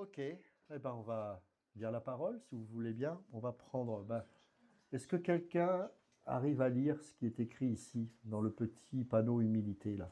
Ok, on va lire la parole, si vous voulez bien. On va prendre. Est-ce que quelqu'un arrive à lire ce qui est écrit ici, dans le petit panneau humilité, là?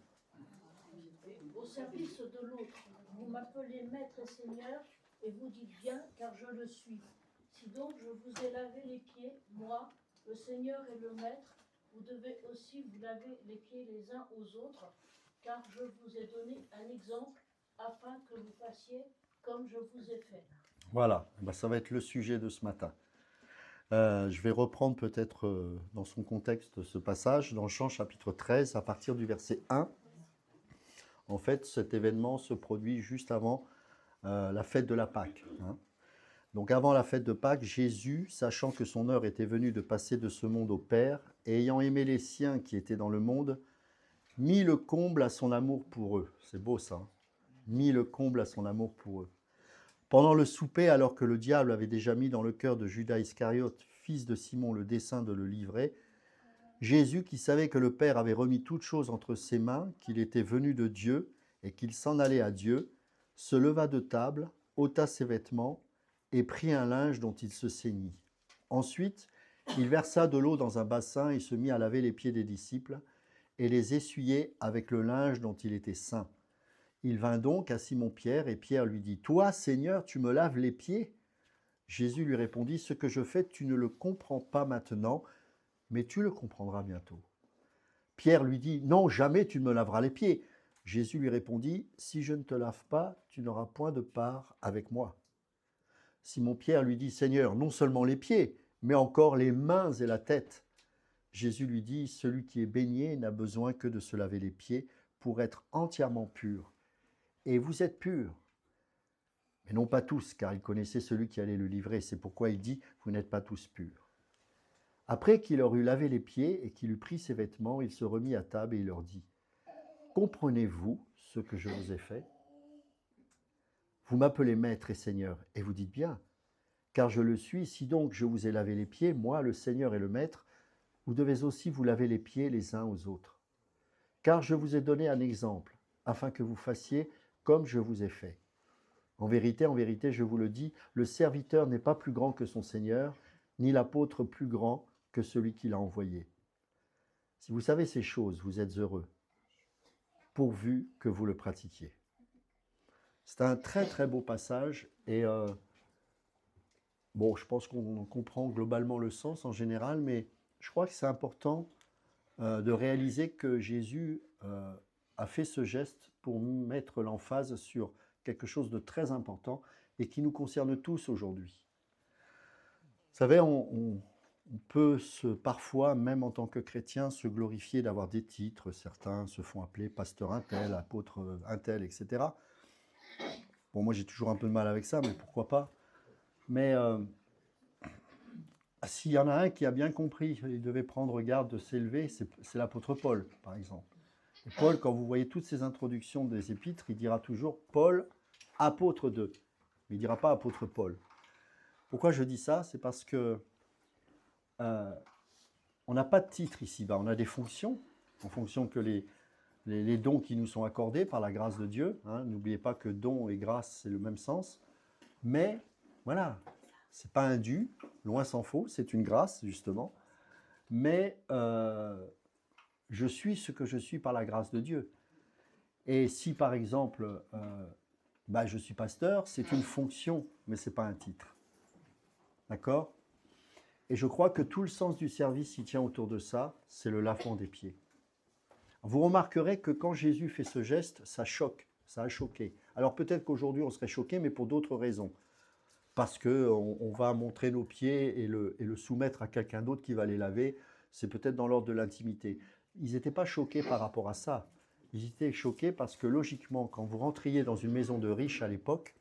Au service de l'autre, vous m'appelez maître et seigneur, et vous dites bien, car je le suis. Si donc je vous ai lavé les pieds, moi, le Seigneur et le maître, vous devez aussi vous laver les pieds les uns aux autres, car je vous ai donné un exemple, afin que vous fassiez comme je vous ai fait. Voilà, ça va être le sujet de ce matin. Je vais reprendre peut-être dans son contexte ce passage, dans Jean chapitre 13, à partir du verset 1. En fait, cet événement se produit juste avant la fête de la Pâque, hein. Donc avant la fête de Pâques, Jésus, sachant que son heure était venue de passer de ce monde au Père, et ayant aimé les siens qui étaient dans le monde, mit le comble à son amour pour eux. C'est beau ça, hein. Mit le comble à son amour pour eux. Pendant le souper, alors que le diable avait déjà mis dans le cœur de Judas Iscariote, fils de Simon, le dessein de le livrer, Jésus, qui savait que le Père avait remis toutes choses entre ses mains, qu'il était venu de Dieu et qu'il s'en allait à Dieu, se leva de table, ôta ses vêtements et prit un linge dont il se ceignit. Ensuite, il versa de l'eau dans un bassin et se mit à laver les pieds des disciples et les essuyer avec le linge dont il était saint. Il vint donc à Simon-Pierre et Pierre lui dit « Toi, Seigneur, tu me laves les pieds ?» Jésus lui répondit « Ce que je fais, tu ne le comprends pas maintenant, mais tu le comprendras bientôt. » Pierre lui dit « Non, jamais tu ne me laveras les pieds. » Jésus lui répondit « Si je ne te lave pas, tu n'auras point de part avec moi. » Simon-Pierre lui dit « Seigneur, non seulement les pieds, mais encore les mains et la tête. » Jésus lui dit « Celui qui est baigné n'a besoin que de se laver les pieds pour être entièrement pur. Et vous êtes purs, mais non pas tous, car il connaissait celui qui allait le livrer. C'est pourquoi il dit « Vous n'êtes pas tous purs. » Après qu'il leur eut lavé les pieds et qu'il eut pris ses vêtements, il se remit à table et il leur dit « Comprenez-vous ce que je vous ai fait? Vous m'appelez maître et seigneur, et vous dites bien, car je le suis. Si donc je vous ai lavé les pieds, moi, le Seigneur et le maître, vous devez aussi vous laver les pieds les uns aux autres. Car je vous ai donné un exemple, afin que vous fassiez comme je vous ai fait. En vérité, je vous le dis, le serviteur n'est pas plus grand que son Seigneur, ni l'apôtre plus grand que celui qui l'a envoyé. Si vous savez ces choses, vous êtes heureux, pourvu que vous le pratiquiez. » C'est un très très beau passage et je pense qu'on comprend globalement le sens en général, mais je crois que c'est important de réaliser que Jésus a fait ce geste pour mettre l'emphase sur quelque chose de très important et qui nous concerne tous aujourd'hui. Vous savez, on peut parfois, même en tant que chrétien, se glorifier d'avoir des titres. Certains se font appeler pasteur un tel, apôtre un tel, etc. Bon, moi j'ai toujours un peu de mal avec ça, mais pourquoi pas. Mais s'il y en a un qui a bien compris, il devait prendre garde de s'élever, c'est l'apôtre Paul, par exemple. Et Paul, quand vous voyez toutes ces introductions des épîtres, il dira toujours Paul, apôtre de. Mais il ne dira pas apôtre Paul. Pourquoi je dis ça? C'est parce que on n'a pas de titre ici-bas, on a des fonctions, en fonction que les dons qui nous sont accordés par la grâce de Dieu. Hein. N'oubliez pas que don et grâce, c'est le même sens. Mais voilà, c'est pas un dû, loin s'en faut, c'est une grâce, justement. Mais je suis ce que je suis par la grâce de Dieu. Et si, par exemple, je suis pasteur, c'est une fonction, mais ce n'est pas un titre. D'accord? Et je crois que tout le sens du service il tient autour de ça, c'est le lavement des pieds. Vous remarquerez que quand Jésus fait ce geste, ça choque, ça a choqué. Alors peut-être qu'aujourd'hui on serait choqué, mais pour d'autres raisons. Parce qu'on va montrer nos pieds et le soumettre à quelqu'un d'autre qui va les laver, c'est peut-être dans l'ordre de l'intimité. Ils n'étaient pas choqués par rapport à ça. Ils étaient choqués parce que logiquement, quand vous rentriez dans une maison de riches à l'époque,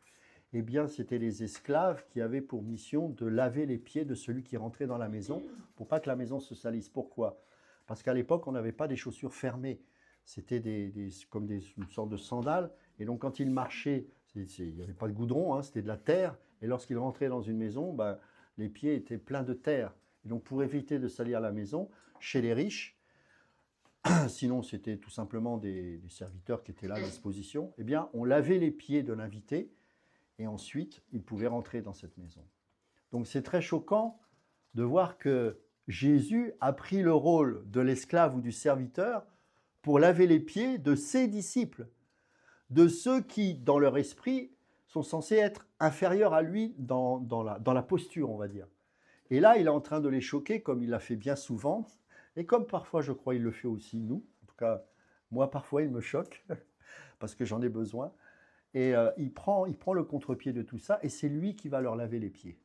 eh bien, c'était les esclaves qui avaient pour mission de laver les pieds de celui qui rentrait dans la maison pour pas que la maison se salisse. Pourquoi? Parce qu'à l'époque, on n'avait pas des chaussures fermées. C'était comme une sorte de sandales. Et donc, quand ils marchaient, il n'y avait pas de goudron, hein, c'était de la terre. Et lorsqu'ils rentraient dans une maison, les pieds étaient pleins de terre. Et donc, pour éviter de salir la maison, chez les riches, sinon c'était tout simplement des serviteurs qui étaient là à disposition, eh bien, on lavait les pieds de l'invité. et ensuite il pouvait rentrer dans cette maison. Donc c'est très choquant de voir que Jésus a pris le rôle de l'esclave ou du serviteur pour laver les pieds de ses disciples, de ceux qui, dans leur esprit, sont censés être inférieurs à lui dans la posture, on va dire. Et là, il est en train de les choquer, comme il l'a fait bien souvent, et comme parfois, je crois, il le fait aussi, nous. En tout cas, moi, parfois, il me choque, parce que j'en ai besoin. Et il prend le contre-pied de tout ça, et c'est lui qui va leur laver les pieds.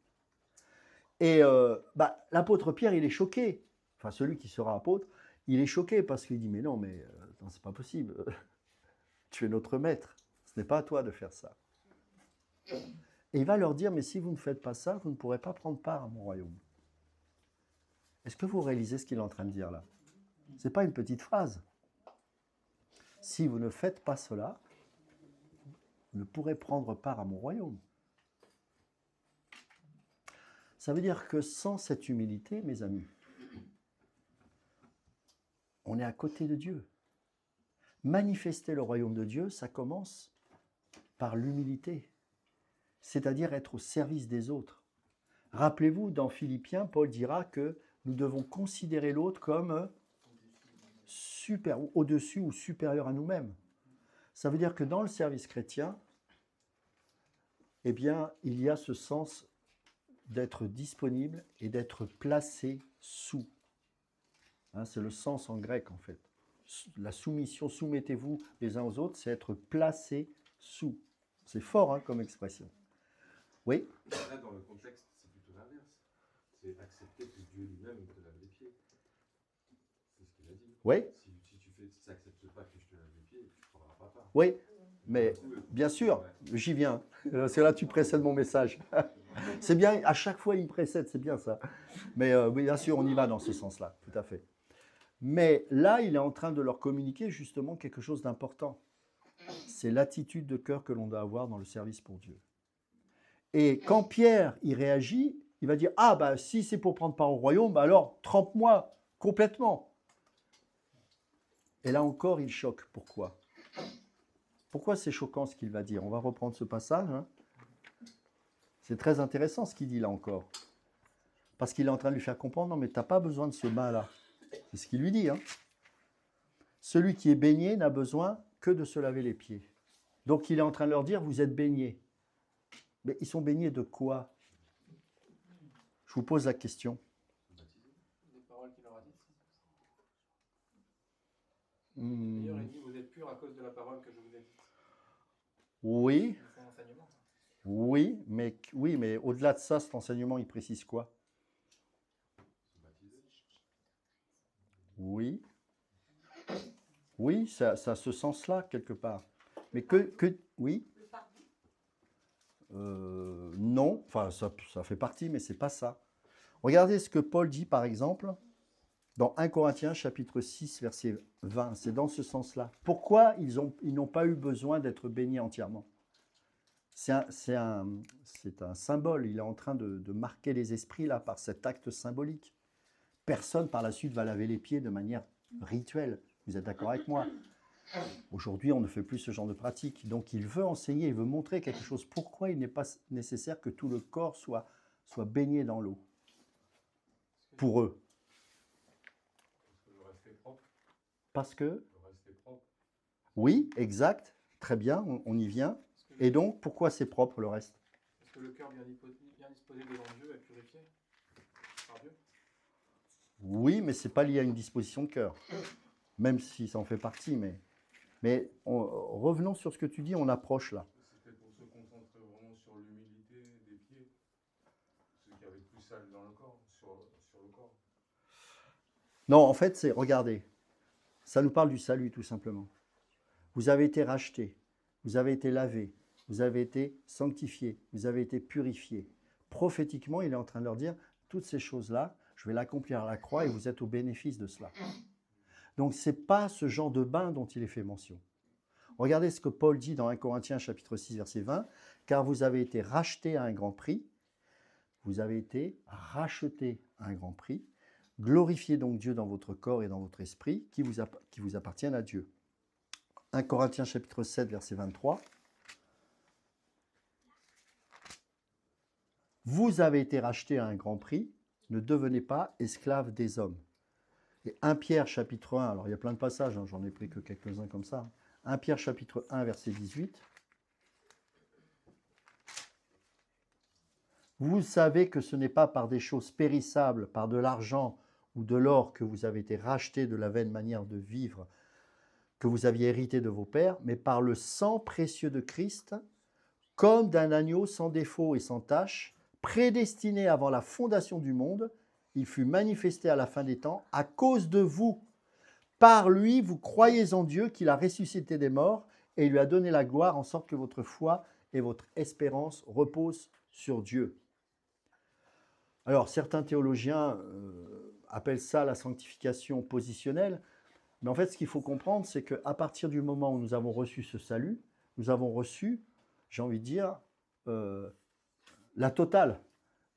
Et l'apôtre Pierre, il est choqué. Enfin, celui qui sera apôtre, il est choqué, parce qu'il dit, mais non, c'est pas possible. Tu es notre maître. Ce n'est pas à toi de faire ça. Et il va leur dire, mais si vous ne faites pas ça, vous ne pourrez pas prendre part à mon royaume. Est-ce que vous réalisez ce qu'il est en train de dire là? Ce n'est pas une petite phrase. Si vous ne faites pas cela, vous ne pourrez prendre part à mon royaume. Ça veut dire que sans cette humilité, mes amis, on est à côté de Dieu. Manifester le royaume de Dieu, ça commence par l'humilité, c'est-à-dire être au service des autres. Rappelez-vous, dans Philippiens, Paul dira que nous devons considérer l'autre comme au-dessus ou supérieur à nous-mêmes. Ça veut dire que dans le service chrétien, eh bien, il y a ce sens d'être disponible et d'être placé sous. Hein, c'est le sens en grec, en fait. La soumission, soumettez-vous les uns aux autres, c'est être placé sous. C'est fort comme expression. Oui? Là, dans le contexte, c'est plutôt l'inverse. C'est accepter que Dieu lui-même te lave les pieds. C'est ce qu'il a dit. Oui? Si tu n'acceptes pas que je te lave les pieds, tu ne prendras pas part. Oui, mais bien sûr, j'y viens. C'est là que tu précèdes mon message. C'est bien, à chaque fois il me précède, c'est bien ça. Mais oui, bien sûr, on y va dans ce sens-là, tout à fait. Mais là, il est en train de leur communiquer justement quelque chose d'important. C'est l'attitude de cœur que l'on doit avoir dans le service pour Dieu. Et quand Pierre y réagit, il va dire « Ah, si c'est pour prendre part au royaume, alors trempe-moi complètement ». Et là encore, il choque. Pourquoi? Pourquoi c'est choquant ce qu'il va dire? On va reprendre ce passage. C'est très intéressant ce qu'il dit là encore. Parce qu'il est en train de lui faire comprendre, non mais tu n'as pas besoin de ce bain-là. C'est ce qu'il lui dit. Celui qui est baigné n'a besoin que de se laver les pieds. Donc il est en train de leur dire, vous êtes baignés. Mais ils sont baignés de quoi? Je vous pose la question. Des paroles qu'il leur a dites. D'ailleurs, il dit, vous êtes purs à cause de la parole que je vous ai dite. Oui. C'est un enseignement. Oui, mais au-delà de ça, cet enseignement, il précise quoi? Oui. Oui, ça a ce sens-là, quelque part. Mais oui. Non, enfin, ça fait partie, mais c'est pas ça. Regardez ce que Paul dit, par exemple, dans 1 Corinthiens, chapitre 6, verset 20. C'est dans ce sens-là. Pourquoi ils n'ont pas eu besoin d'être baignés entièrement? C'est un symbole. Il est en train de marquer les esprits, là, par cet acte symbolique. Personne, par la suite, va laver les pieds de manière rituelle. Vous êtes d'accord avec moi? Aujourd'hui, on ne fait plus ce genre de pratique. Donc, il veut enseigner, il veut montrer quelque chose. Pourquoi il n'est pas nécessaire que tout le corps soit baigné dans l'eau? Pour eux. Parce que le reste est propre. Parce que? Le reste est propre. Oui, exact. Très bien, on y vient. Et donc, pourquoi c'est propre le reste? Parce que le cœur bien disposé devant Dieu est purifié par Dieu. Oui, mais ce n'est pas lié à une disposition de cœur. Même si ça en fait partie, mais revenons sur ce que tu dis, on approche là. C'était pour se concentrer vraiment sur l'humilité des pieds. Ceux qui avaient plus sale dans le corps, sur le corps. Non, en fait, regardez, ça nous parle du salut tout simplement. Vous avez été rachetés, vous avez été lavés, vous avez été sanctifiés, vous avez été purifiés. Prophétiquement, il est en train de leur dire, toutes ces choses-là, je vais l'accomplir à la croix et vous êtes au bénéfice de cela. Donc, ce n'est pas ce genre de bain dont il est fait mention. Regardez ce que Paul dit dans 1 Corinthiens chapitre 6, verset 20. « Car vous avez été rachetés à un grand prix. » Vous avez été rachetés à un grand prix. « Glorifiez donc Dieu dans votre corps et dans votre esprit qui vous appartiennent à Dieu. » 1 Corinthiens chapitre 7, verset 23. Vous avez été rachetés à un grand prix, ne devenez pas esclaves des hommes. Et 1 Pierre chapitre 1, alors il y a plein de passages, hein, j'en ai pris que quelques-uns comme ça. 1 Pierre chapitre 1 verset 18. Vous savez que ce n'est pas par des choses périssables, par de l'argent ou de l'or que vous avez été rachetés de la vaine manière de vivre que vous aviez hérité de vos pères, mais par le sang précieux de Christ, comme d'un agneau sans défaut et sans tache, prédestiné avant la fondation du monde, il fut manifesté à la fin des temps à cause de vous. Par lui, vous croyez en Dieu qu'il a ressuscité des morts et il lui a donné la gloire en sorte que votre foi et votre espérance reposent sur Dieu. Alors, certains théologiens appellent ça la sanctification positionnelle, mais en fait, ce qu'il faut comprendre, c'est qu'à partir du moment où nous avons reçu ce salut, nous avons reçu, j'ai envie de dire, la totale.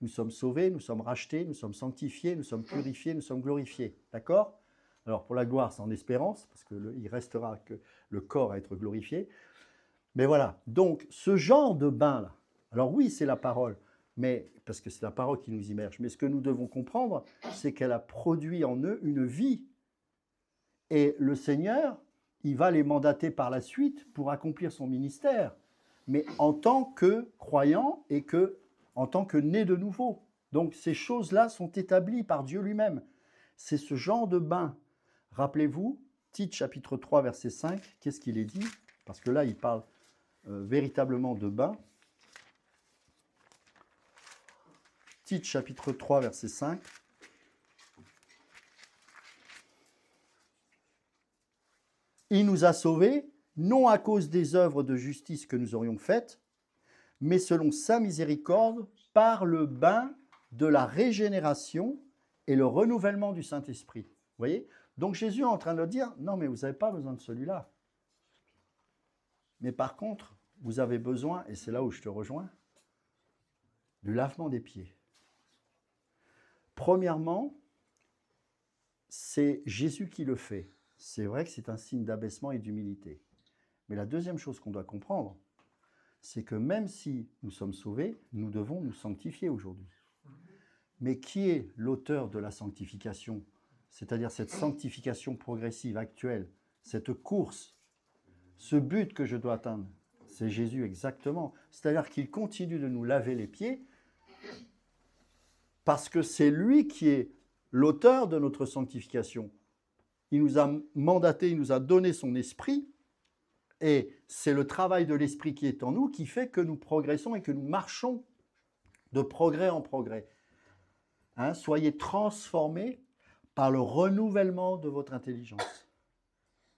Nous sommes sauvés, nous sommes rachetés, nous sommes sanctifiés, nous sommes purifiés, nous sommes glorifiés. D'accord ? Alors, pour la gloire, c'est en espérance, parce qu'il restera que le corps à être glorifié. Mais voilà, donc, ce genre de bain-là, alors oui, c'est la parole, mais parce que c'est la parole qui nous immerge. Mais ce que nous devons comprendre, c'est qu'elle a produit en eux une vie. Et le Seigneur, il va les mandater par la suite pour accomplir son ministère, mais en tant que croyants et en tant que nés de nouveau. Donc ces choses-là sont établies par Dieu lui-même. C'est ce genre de bain. Rappelez-vous, Tite chapitre 3, verset 5, qu'est-ce qu'il est dit? Parce que là, il parle véritablement de bain. Tite chapitre 3, verset 5. Il nous a sauvés, non à cause des œuvres de justice que nous aurions faites, mais selon sa miséricorde, par le bain de la régénération et le renouvellement du Saint-Esprit. Vous voyez? Donc Jésus est en train de leur dire, non mais vous n'avez pas besoin de celui-là. Mais par contre, vous avez besoin, et c'est là où je te rejoins, du lavement des pieds. Premièrement, c'est Jésus qui le fait. C'est vrai que c'est un signe d'abaissement et d'humilité. Mais la deuxième chose qu'on doit comprendre, c'est que même si nous sommes sauvés, nous devons nous sanctifier aujourd'hui. Mais qui est l'auteur de la sanctification? C'est-à-dire cette sanctification progressive actuelle, cette course, ce but que je dois atteindre, c'est Jésus exactement. C'est-à-dire qu'il continue de nous laver les pieds parce que c'est lui qui est l'auteur de notre sanctification. Il nous a mandaté, il nous a donné son esprit, et c'est le travail de l'esprit qui est en nous qui fait que nous progressons et que nous marchons de progrès en progrès. Hein, soyez transformés par le renouvellement de votre intelligence.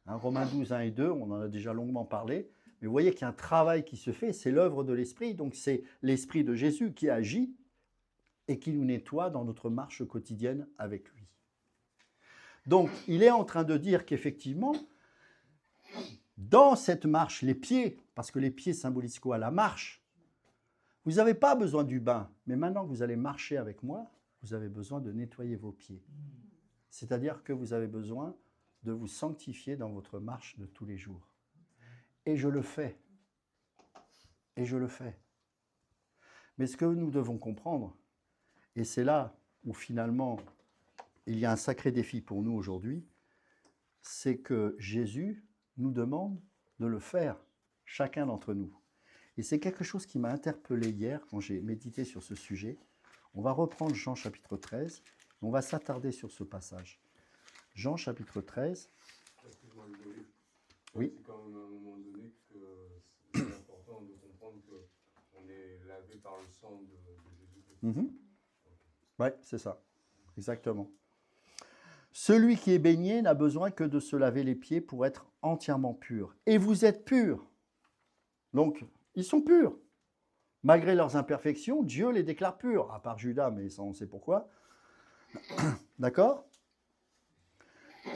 Hein, Romains 12, 1 et 2, on en a déjà longuement parlé, mais vous voyez qu'il y a un travail qui se fait, c'est l'œuvre de l'esprit, donc c'est l'esprit de Jésus qui agit et qui nous nettoie dans notre marche quotidienne avec lui. Donc, il est en train de dire qu'effectivement, dans cette marche, les pieds, parce que les pieds symbolisent quoi? La marche. Vous n'avez pas besoin du bain, mais maintenant que vous allez marcher avec moi, vous avez besoin de nettoyer vos pieds. C'est-à-dire que vous avez besoin de vous sanctifier dans votre marche de tous les jours. Et je le fais. Et je le fais. Mais ce que nous devons comprendre, et c'est là où finalement il y a un sacré défi pour nous aujourd'hui, c'est que Jésus nous demande de le faire, chacun d'entre nous. Et c'est quelque chose qui m'a interpellé hier quand j'ai médité sur ce sujet. On va reprendre Jean chapitre 13, et on va s'attarder sur ce passage. Jean chapitre 13. Excuse-moi, Ludovic. Oui. C'est quand même à un moment donné que c'est important de comprendre qu'on est lavé par le sang de Jésus. Oui, c'est ça. Exactement. Celui qui est baigné n'a besoin que de se laver les pieds pour être entièrement pur. Et vous êtes purs. Donc, ils sont purs. Malgré leurs imperfections, Dieu les déclare purs, à part Judas, mais ça on sait pourquoi. D'accord?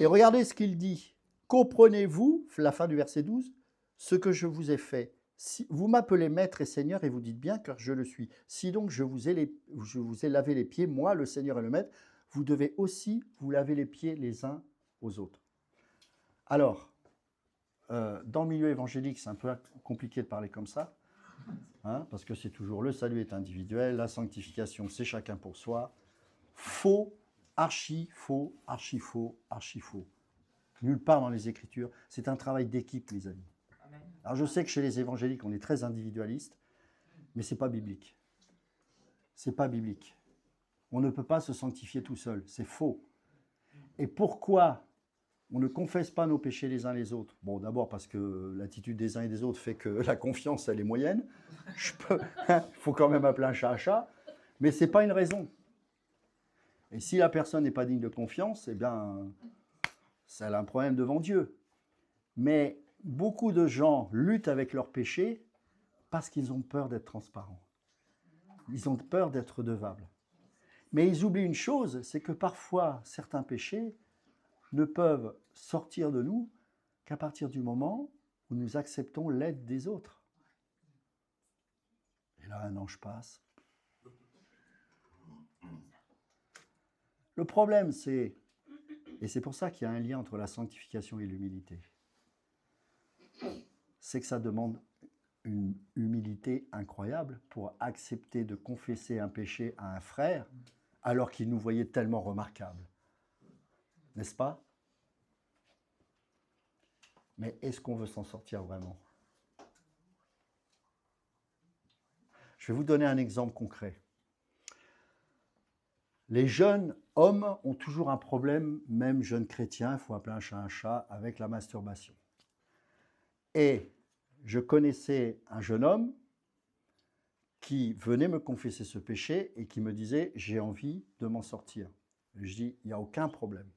Et regardez ce qu'il dit. Comprenez-vous, la fin du verset 12, ce que je vous ai fait. Si, vous m'appelez maître et seigneur et vous dites bien car je le suis. Si donc je vous ai lavé les pieds, moi, le Seigneur et le maître, vous devez aussi vous laver les pieds les uns aux autres. Alors, dans le milieu évangélique, c'est un peu compliqué de parler comme ça, Hein, parce que c'est toujours le salut est individuel, la sanctification c'est chacun pour soi. Faux, archi faux, archi faux, archi faux. Nulle part dans les Écritures. C'est un travail d'équipe, mes amis. Alors je sais que chez les évangéliques, on est très individualiste, mais ce n'est pas biblique. Ce n'est pas biblique. On ne peut pas se sanctifier tout seul, c'est faux. Et pourquoi on ne confesse pas nos péchés les uns les autres? Bon, d'abord parce que l'attitude des uns et des autres fait que la confiance, elle est moyenne. Il faut quand même appeler un chat à chat, mais ce n'est pas une raison. Et si la personne n'est pas digne de confiance, eh bien, ça a un problème devant Dieu. Mais beaucoup de gens luttent avec leurs péchés parce qu'ils ont peur d'être transparents. Ils ont peur d'être redevables. Mais ils oublient une chose, c'est que parfois, certains péchés ne peuvent sortir de nous qu'à partir du moment où nous acceptons l'aide des autres. Et là, un ange passe. Le problème, c'est, et c'est pour ça qu'il y a un lien entre la sanctification et l'humilité, c'est que ça demande une humilité incroyable pour accepter de confesser un péché à un frère alors qu'il nous voyait tellement remarquables. N'est-ce pas? Mais est-ce qu'on veut s'en sortir vraiment? Je vais vous donner un exemple concret. Les jeunes hommes ont toujours un problème, même jeunes chrétiens, il faut appeler un chat, avec la masturbation. Et je connaissais un jeune homme qui venait me confesser ce péché et qui me disait « j'ai envie de m'en sortir ». Je dis « il n'y a aucun problème ».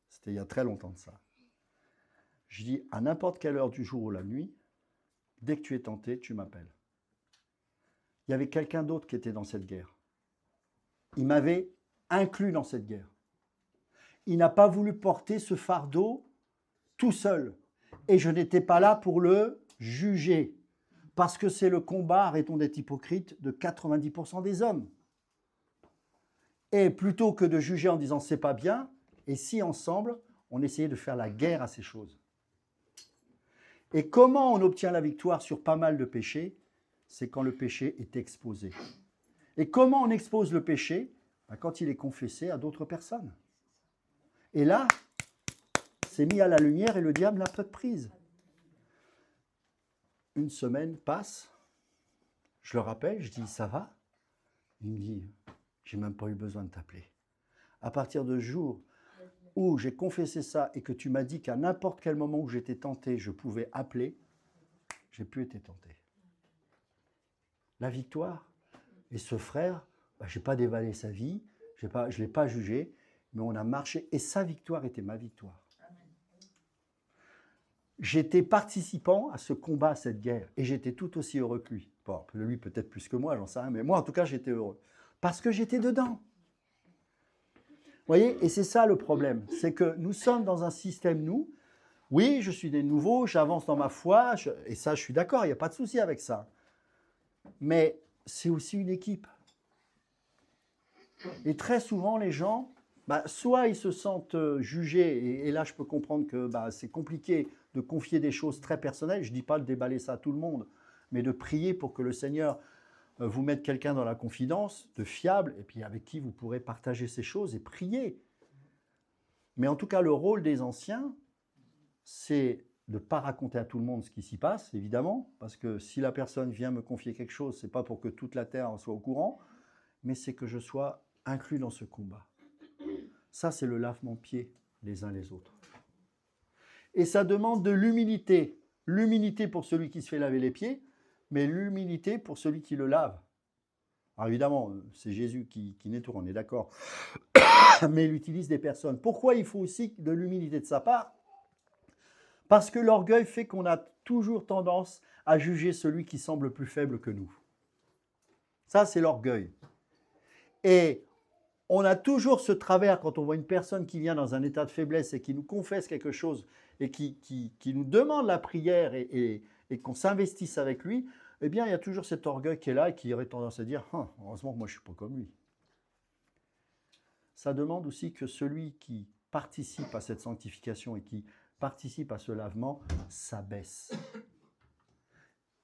C'était il y a très longtemps de ça. Je dis « à n'importe quelle heure du jour ou la nuit, dès que tu es tenté, tu m'appelles ». Il y avait quelqu'un d'autre qui était dans cette guerre. Il m'avait inclus dans cette guerre. Il n'a pas voulu porter ce fardeau tout seul. Et je n'étais pas là pour le juger. Parce que c'est le combat, arrêtons d'être hypocrite, de 90% des hommes. Et plutôt que de juger en disant c'est pas bien, et si ensemble, on essayait de faire la guerre à ces choses. Et comment on obtient la victoire sur pas mal de péchés? C'est quand le péché est exposé. Et comment on expose le péché? Quand il est confessé à d'autres personnes. Et là, c'est mis à la lumière et le diable n'a pas de prise. Une semaine passe, je le rappelle, je dis « ça va ?» Il me dit « j'ai même pas eu besoin de t'appeler. » À partir du jour où j'ai confessé ça et que tu m'as dit qu'à n'importe quel moment où j'étais tenté, je pouvais appeler, j'ai plus été tenté. La victoire. Et ce frère, je n'ai pas dévalé sa vie, je ne l'ai pas jugé, mais on a marché et sa victoire était ma victoire. J'étais participant à ce combat, à cette guerre, et j'étais tout aussi heureux que lui. Bon, lui peut-être plus que moi, j'en sais rien, mais moi en tout cas j'étais heureux. Parce que j'étais dedans. Vous voyez, et c'est ça le problème, c'est que nous sommes dans un système, nous, oui, je suis né de nouveau, j'avance dans ma foi, et ça je suis d'accord, il n'y a pas de souci avec ça. Mais c'est aussi une équipe. Et très souvent les gens, soit ils se sentent jugés, et là je peux comprendre que c'est compliqué de confier des choses très personnelles, je ne dis pas de déballer ça à tout le monde, mais de prier pour que le Seigneur vous mette quelqu'un dans la confidence, de fiable, et puis avec qui vous pourrez partager ces choses et prier. Mais en tout cas, le rôle des anciens, c'est de ne pas raconter à tout le monde ce qui s'y passe, évidemment, parce que si la personne vient me confier quelque chose, ce n'est pas pour que toute la terre en soit au courant, mais c'est que je sois inclus dans ce combat. Ça, c'est le lavement de pieds les uns les autres. Et ça demande de l'humilité. L'humilité pour celui qui se fait laver les pieds, mais l'humilité pour celui qui le lave. Alors évidemment, c'est Jésus qui n'est tout, on est d'accord, mais il utilise des personnes. Pourquoi il faut aussi de l'humilité de sa part? Parce que l'orgueil fait qu'on a toujours tendance à juger celui qui semble plus faible que nous. Ça, c'est l'orgueil. Et on a toujours ce travers quand on voit une personne qui vient dans un état de faiblesse et qui nous confesse quelque chose et qui nous demande la prière et qu'on s'investisse avec lui, eh bien, il y a toujours cet orgueil qui est là et qui aurait tendance à dire « heureusement que moi, je ne suis pas comme lui ». Ça demande aussi que celui qui participe à cette sanctification et qui participe à ce lavement s'abaisse.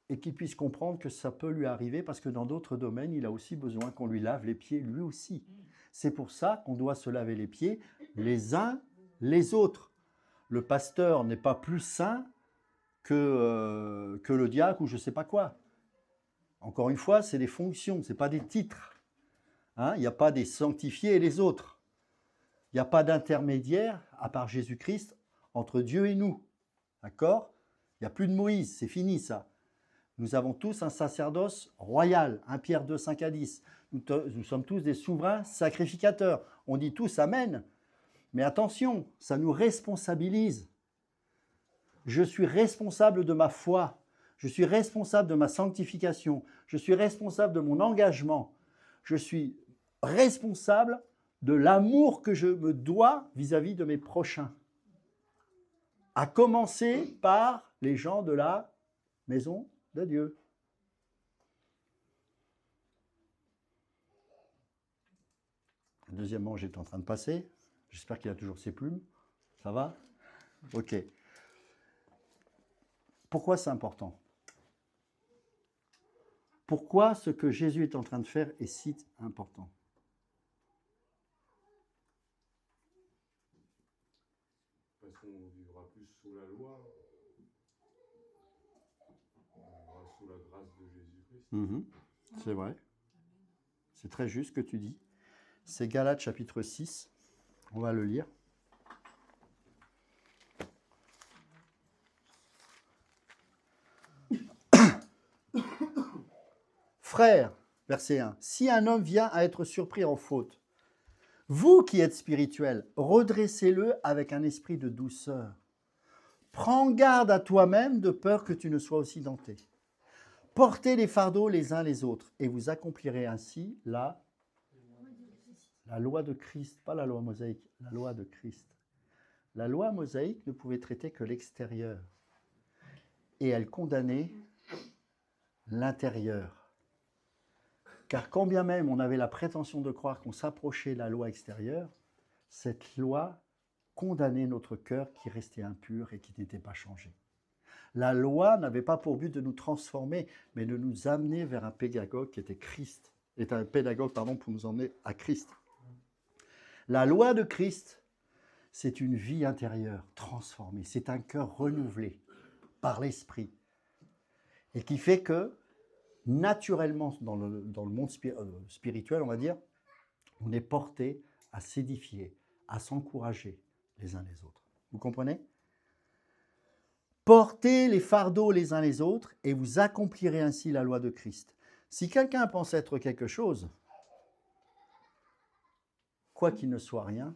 et qu'il puisse comprendre que ça peut lui arriver parce que dans d'autres domaines, il a aussi besoin qu'on lui lave les pieds lui aussi. C'est pour ça qu'on doit se laver les pieds les uns les autres. Le pasteur n'est pas plus saint que le diacre ou je ne sais pas quoi. Encore une fois, c'est des fonctions, ce n'est pas des titres. Hein, il n'y a pas des sanctifiés et les autres. Il n'y a pas d'intermédiaire, à part Jésus-Christ, entre Dieu et nous. D'accord? Il n'y a plus de Moïse, c'est fini ça. Nous avons tous un sacerdoce royal, 1 Pierre 2, 5 à 10. Nous sommes tous des souverains sacrificateurs. On dit tous Amen. Mais attention, ça nous responsabilise. Je suis responsable de ma foi. Je suis responsable de ma sanctification. Je suis responsable de mon engagement. Je suis responsable de l'amour que je me dois vis-à-vis de mes prochains. À commencer par les gens de la maison de Dieu. Deuxièmement, j'étais en train de passer. J'espère qu'il a toujours ses plumes. Ça va? Ok. Pourquoi c'est important? Pourquoi ce que Jésus est en train de faire est si important? Parce qu'on ne vivra plus sous la loi. On vivra sous la grâce de Jésus-Christ. C'est vrai. C'est très juste ce que tu dis. C'est Galates chapitre 6. On va le lire. Frères, verset 1, si un homme vient à être surpris en faute, vous qui êtes spirituels, redressez-le avec un esprit de douceur. Prends garde à toi-même de peur que tu ne sois aussi tenté. Portez les fardeaux les uns les autres et vous accomplirez ainsi la loi de Christ, pas la loi mosaïque, la loi de Christ. La loi mosaïque ne pouvait traiter que l'extérieur et elle condamnait l'intérieur. Car quand bien même on avait la prétention de croire qu'on s'approchait de la loi extérieure, cette loi condamnait notre cœur qui restait impur et qui n'était pas changé. La loi n'avait pas pour but de nous transformer, mais de nous amener vers un pédagogue qui était Christ, un pédagogue pour nous emmener à Christ. La loi de Christ, c'est une vie intérieure transformée, c'est un cœur renouvelé par l'Esprit et qui fait que naturellement, dans le monde spirituel, on va dire, on est porté à s'édifier, à s'encourager les uns les autres. Vous comprenez? Portez les fardeaux les uns les autres et vous accomplirez ainsi la loi de Christ. Si quelqu'un pense être quelque chose, quoi qu'il ne soit rien,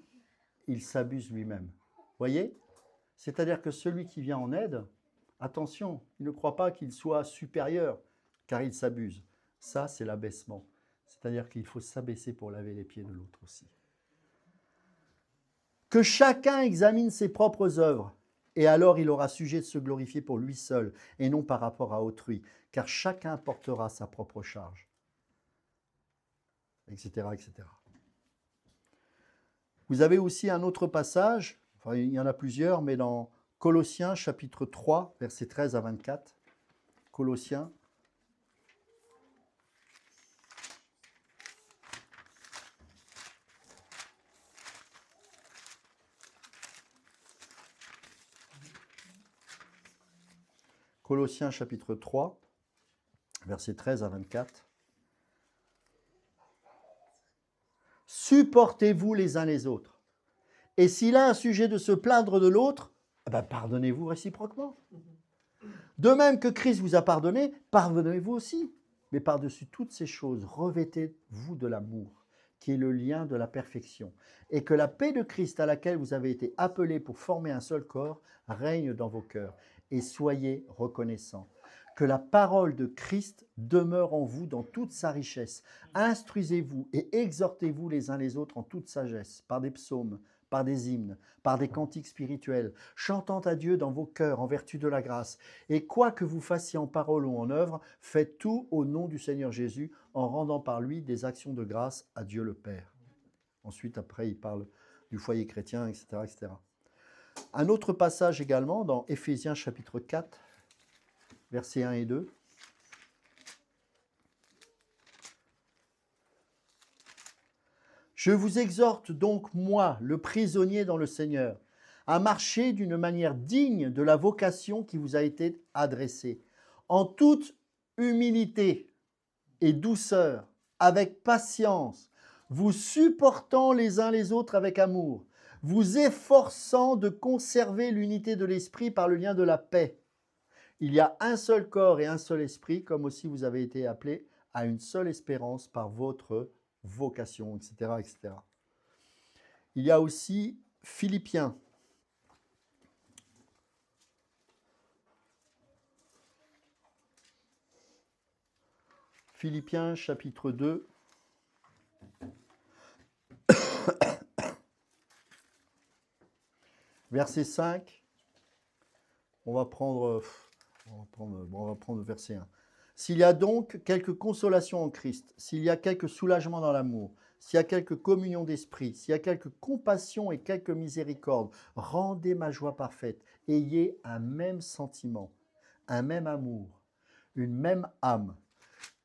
il s'abuse lui-même. Voyez? C'est-à-dire que celui qui vient en aide, attention, il ne croit pas qu'il soit supérieur, car il s'abuse. Ça, c'est l'abaissement. C'est-à-dire qu'il faut s'abaisser pour laver les pieds de l'autre aussi. Que chacun examine ses propres œuvres, et alors il aura sujet de se glorifier pour lui seul, et non par rapport à autrui, car chacun portera sa propre charge. Etc., etc. Vous avez aussi un autre passage, enfin il y en a plusieurs, mais dans Colossiens chapitre 3, versets 13 à 24. Colossiens. Colossiens chapitre 3, versets 13 à 24. Supportez-vous les uns les autres. Et s'il a un sujet de se plaindre de l'autre, pardonnez-vous réciproquement. De même que Christ vous a pardonné, pardonnez-vous aussi. Mais par-dessus toutes ces choses, revêtez-vous de l'amour, qui est le lien de la perfection, et que la paix de Christ à laquelle vous avez été appelés pour former un seul corps règne dans vos cœurs, et soyez reconnaissants. Que la parole de Christ demeure en vous dans toute sa richesse. Instruisez-vous et exhortez-vous les uns les autres en toute sagesse, par des psaumes, par des hymnes, par des cantiques spirituels, chantant à Dieu dans vos cœurs en vertu de la grâce. Et quoi que vous fassiez en parole ou en œuvre, faites tout au nom du Seigneur Jésus, en rendant par lui des actions de grâce à Dieu le Père. Ensuite, après, il parle du foyer chrétien, etc., etc. Un autre passage également dans Éphésiens chapitre 4, versets 1 et 2. Je vous exhorte donc, moi, le prisonnier dans le Seigneur, à marcher d'une manière digne de la vocation qui vous a été adressée, en toute humilité et douceur, avec patience, vous supportant les uns les autres avec amour, vous efforçant de conserver l'unité de l'esprit par le lien de la paix. Il y a un seul corps et un seul esprit, comme aussi vous avez été appelés à une seule espérance par votre vocation, etc., etc. Il y a aussi Philippiens. Philippiens chapitre 2. Verset 5. On va prendre le verset 1. S'il y a donc quelque consolation en Christ, s'il y a quelque soulagement dans l'amour, s'il y a quelque communion d'esprit, s'il y a quelque compassion et quelque miséricorde, rendez ma joie parfaite. Ayez un même sentiment, un même amour, une même âme,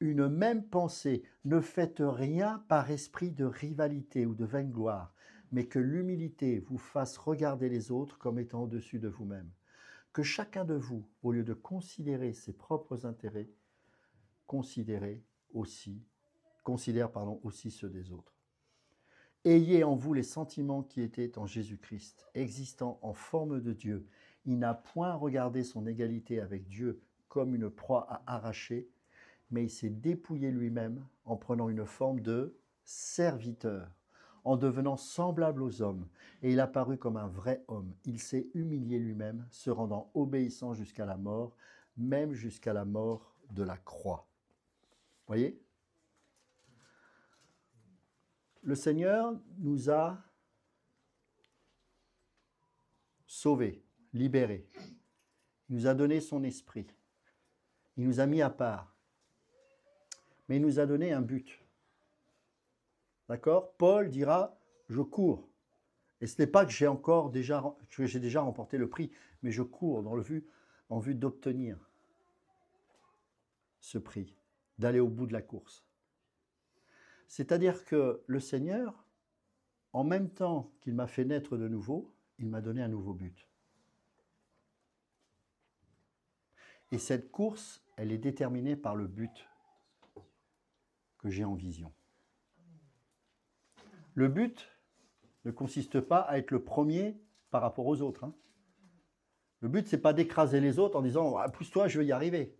une même pensée. Ne faites rien par esprit de rivalité ou de vaingloire, mais que l'humilité vous fasse regarder les autres comme étant au-dessus de vous-même. Que chacun de vous, au lieu de considérer ses propres intérêts, considère aussi ceux des autres. Ayez en vous les sentiments qui étaient en Jésus-Christ, existant en forme de Dieu. Il n'a point regardé son égalité avec Dieu comme une proie à arracher, mais il s'est dépouillé lui-même en prenant une forme de serviteur, en devenant semblable aux hommes, et il apparut comme un vrai homme. Il s'est humilié lui-même, se rendant obéissant jusqu'à la mort, même jusqu'à la mort de la croix. Voyez ? Le Seigneur nous a sauvés, libérés. Il nous a donné son esprit. Il nous a mis à part. Mais il nous a donné un but. D'accord ? Paul dira, je cours. Et ce n'est pas que j'ai déjà remporté le prix, mais je cours en vue d'obtenir ce prix, d'aller au bout de la course. C'est-à-dire que le Seigneur, en même temps qu'il m'a fait naître de nouveau, il m'a donné un nouveau but. Et cette course, elle est déterminée par le but que j'ai en vision. Le but ne consiste pas à être le premier par rapport aux autres. Le but, ce n'est pas d'écraser les autres en disant « pousse-toi, je vais y arriver ».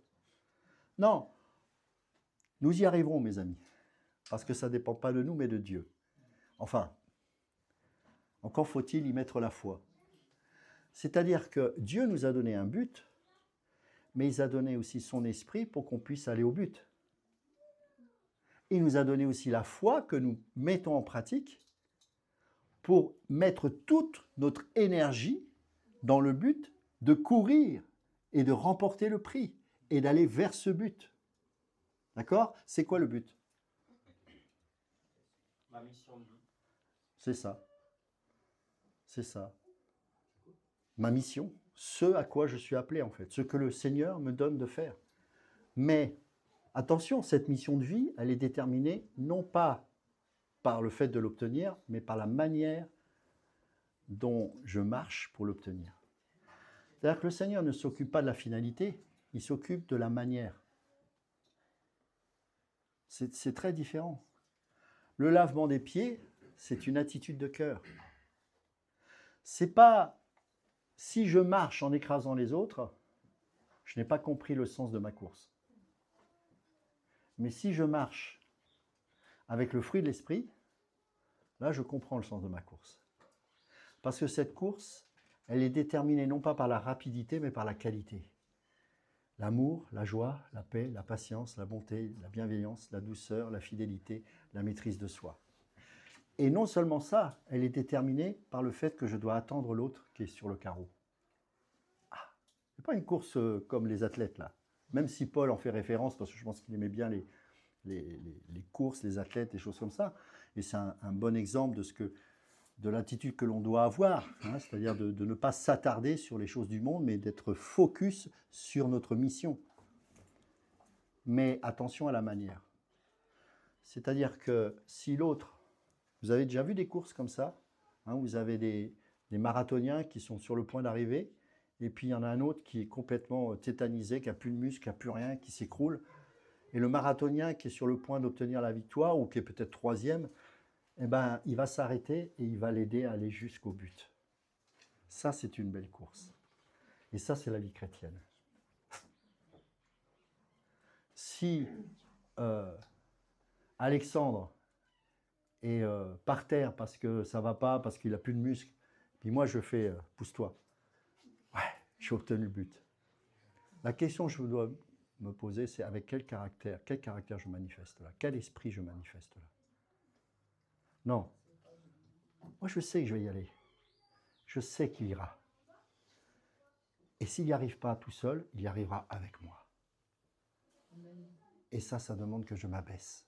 Non, nous y arriverons, mes amis, parce que ça ne dépend pas de nous, mais de Dieu. Enfin, encore faut-il y mettre la foi. C'est-à-dire que Dieu nous a donné un but, mais il a donné aussi son esprit pour qu'on puisse aller au but. Il nous a donné aussi la foi que nous mettons en pratique pour mettre toute notre énergie dans le but de courir et de remporter le prix et d'aller vers ce but. D'accord ? C'est quoi le but ? Ma mission de vie. C'est ça. C'est ça. Ma mission, ce à quoi je suis appelé en fait, ce que le Seigneur me donne de faire. Mais attention, cette mission de vie, elle est déterminée non pas par le fait de l'obtenir, mais par la manière dont je marche pour l'obtenir. C'est-à-dire que le Seigneur ne s'occupe pas de la finalité, il s'occupe de la manière. C'est très différent. Le lavement des pieds, c'est une attitude de cœur. C'est pas si je marche en écrasant les autres, je n'ai pas compris le sens de ma course. Mais si je marche avec le fruit de l'esprit, là je comprends le sens de ma course. Parce que cette course, elle est déterminée non pas par la rapidité, mais par la qualité. L'amour, la joie, la paix, la patience, la bonté, la bienveillance, la douceur, la fidélité, la maîtrise de soi. Et non seulement ça, elle est déterminée par le fait que je dois attendre l'autre qui est sur le carreau. Ah, ce n'est pas une course comme les athlètes là. Même si Paul en fait référence, parce que je pense qu'il aimait bien les courses, les athlètes, des choses comme ça. Et c'est un bon exemple de l'attitude que l'on doit avoir, c'est-à-dire de ne pas s'attarder sur les choses du monde, mais d'être focus sur notre mission. Mais attention à la manière. C'est-à-dire que si l'autre, Vous avez déjà vu des courses comme ça, hein, vous avez des marathoniens qui sont sur le point d'arriver, et puis il y en a un autre qui est complètement tétanisé, qui n'a plus de muscle, qui n'a plus rien, qui s'écroule. Et le marathonien qui est sur le point d'obtenir la victoire, ou qui est peut-être troisième, eh ben, il va s'arrêter et il va l'aider à aller jusqu'au but. Ça, c'est une belle course. Et ça, c'est la vie chrétienne. Si Alexandre est par terre parce que ça ne va pas, parce qu'il n'a plus de muscle, puis moi, je fais pousse-toi. Ouais, j'ai obtenu le but. La question que je dois me poser, c'est avec quel caractère je manifeste là? Quel esprit je manifeste là? Non. Moi, je sais que je vais y aller. Je sais qu'il ira. Et s'il n'y arrive pas tout seul, il y arrivera avec moi. Et ça demande que je m'abaisse.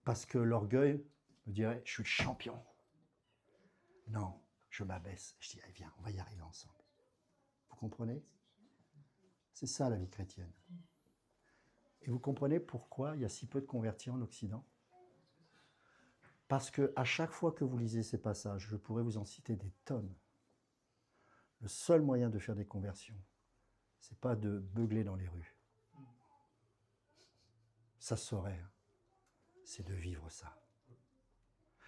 Parce que l'orgueil me dirait, je suis le champion. Non, je m'abaisse. Je dis, allez, viens, on va y arriver ensemble. Vous comprenez? C'est ça la vie chrétienne. Et vous comprenez pourquoi il y a si peu de convertis en Occident? Parce qu'à chaque fois que vous lisez ces passages, je pourrais vous en citer des tonnes. Le seul moyen de faire des conversions, ce n'est pas de beugler dans les rues. Ça se saurait, hein. C'est de vivre ça.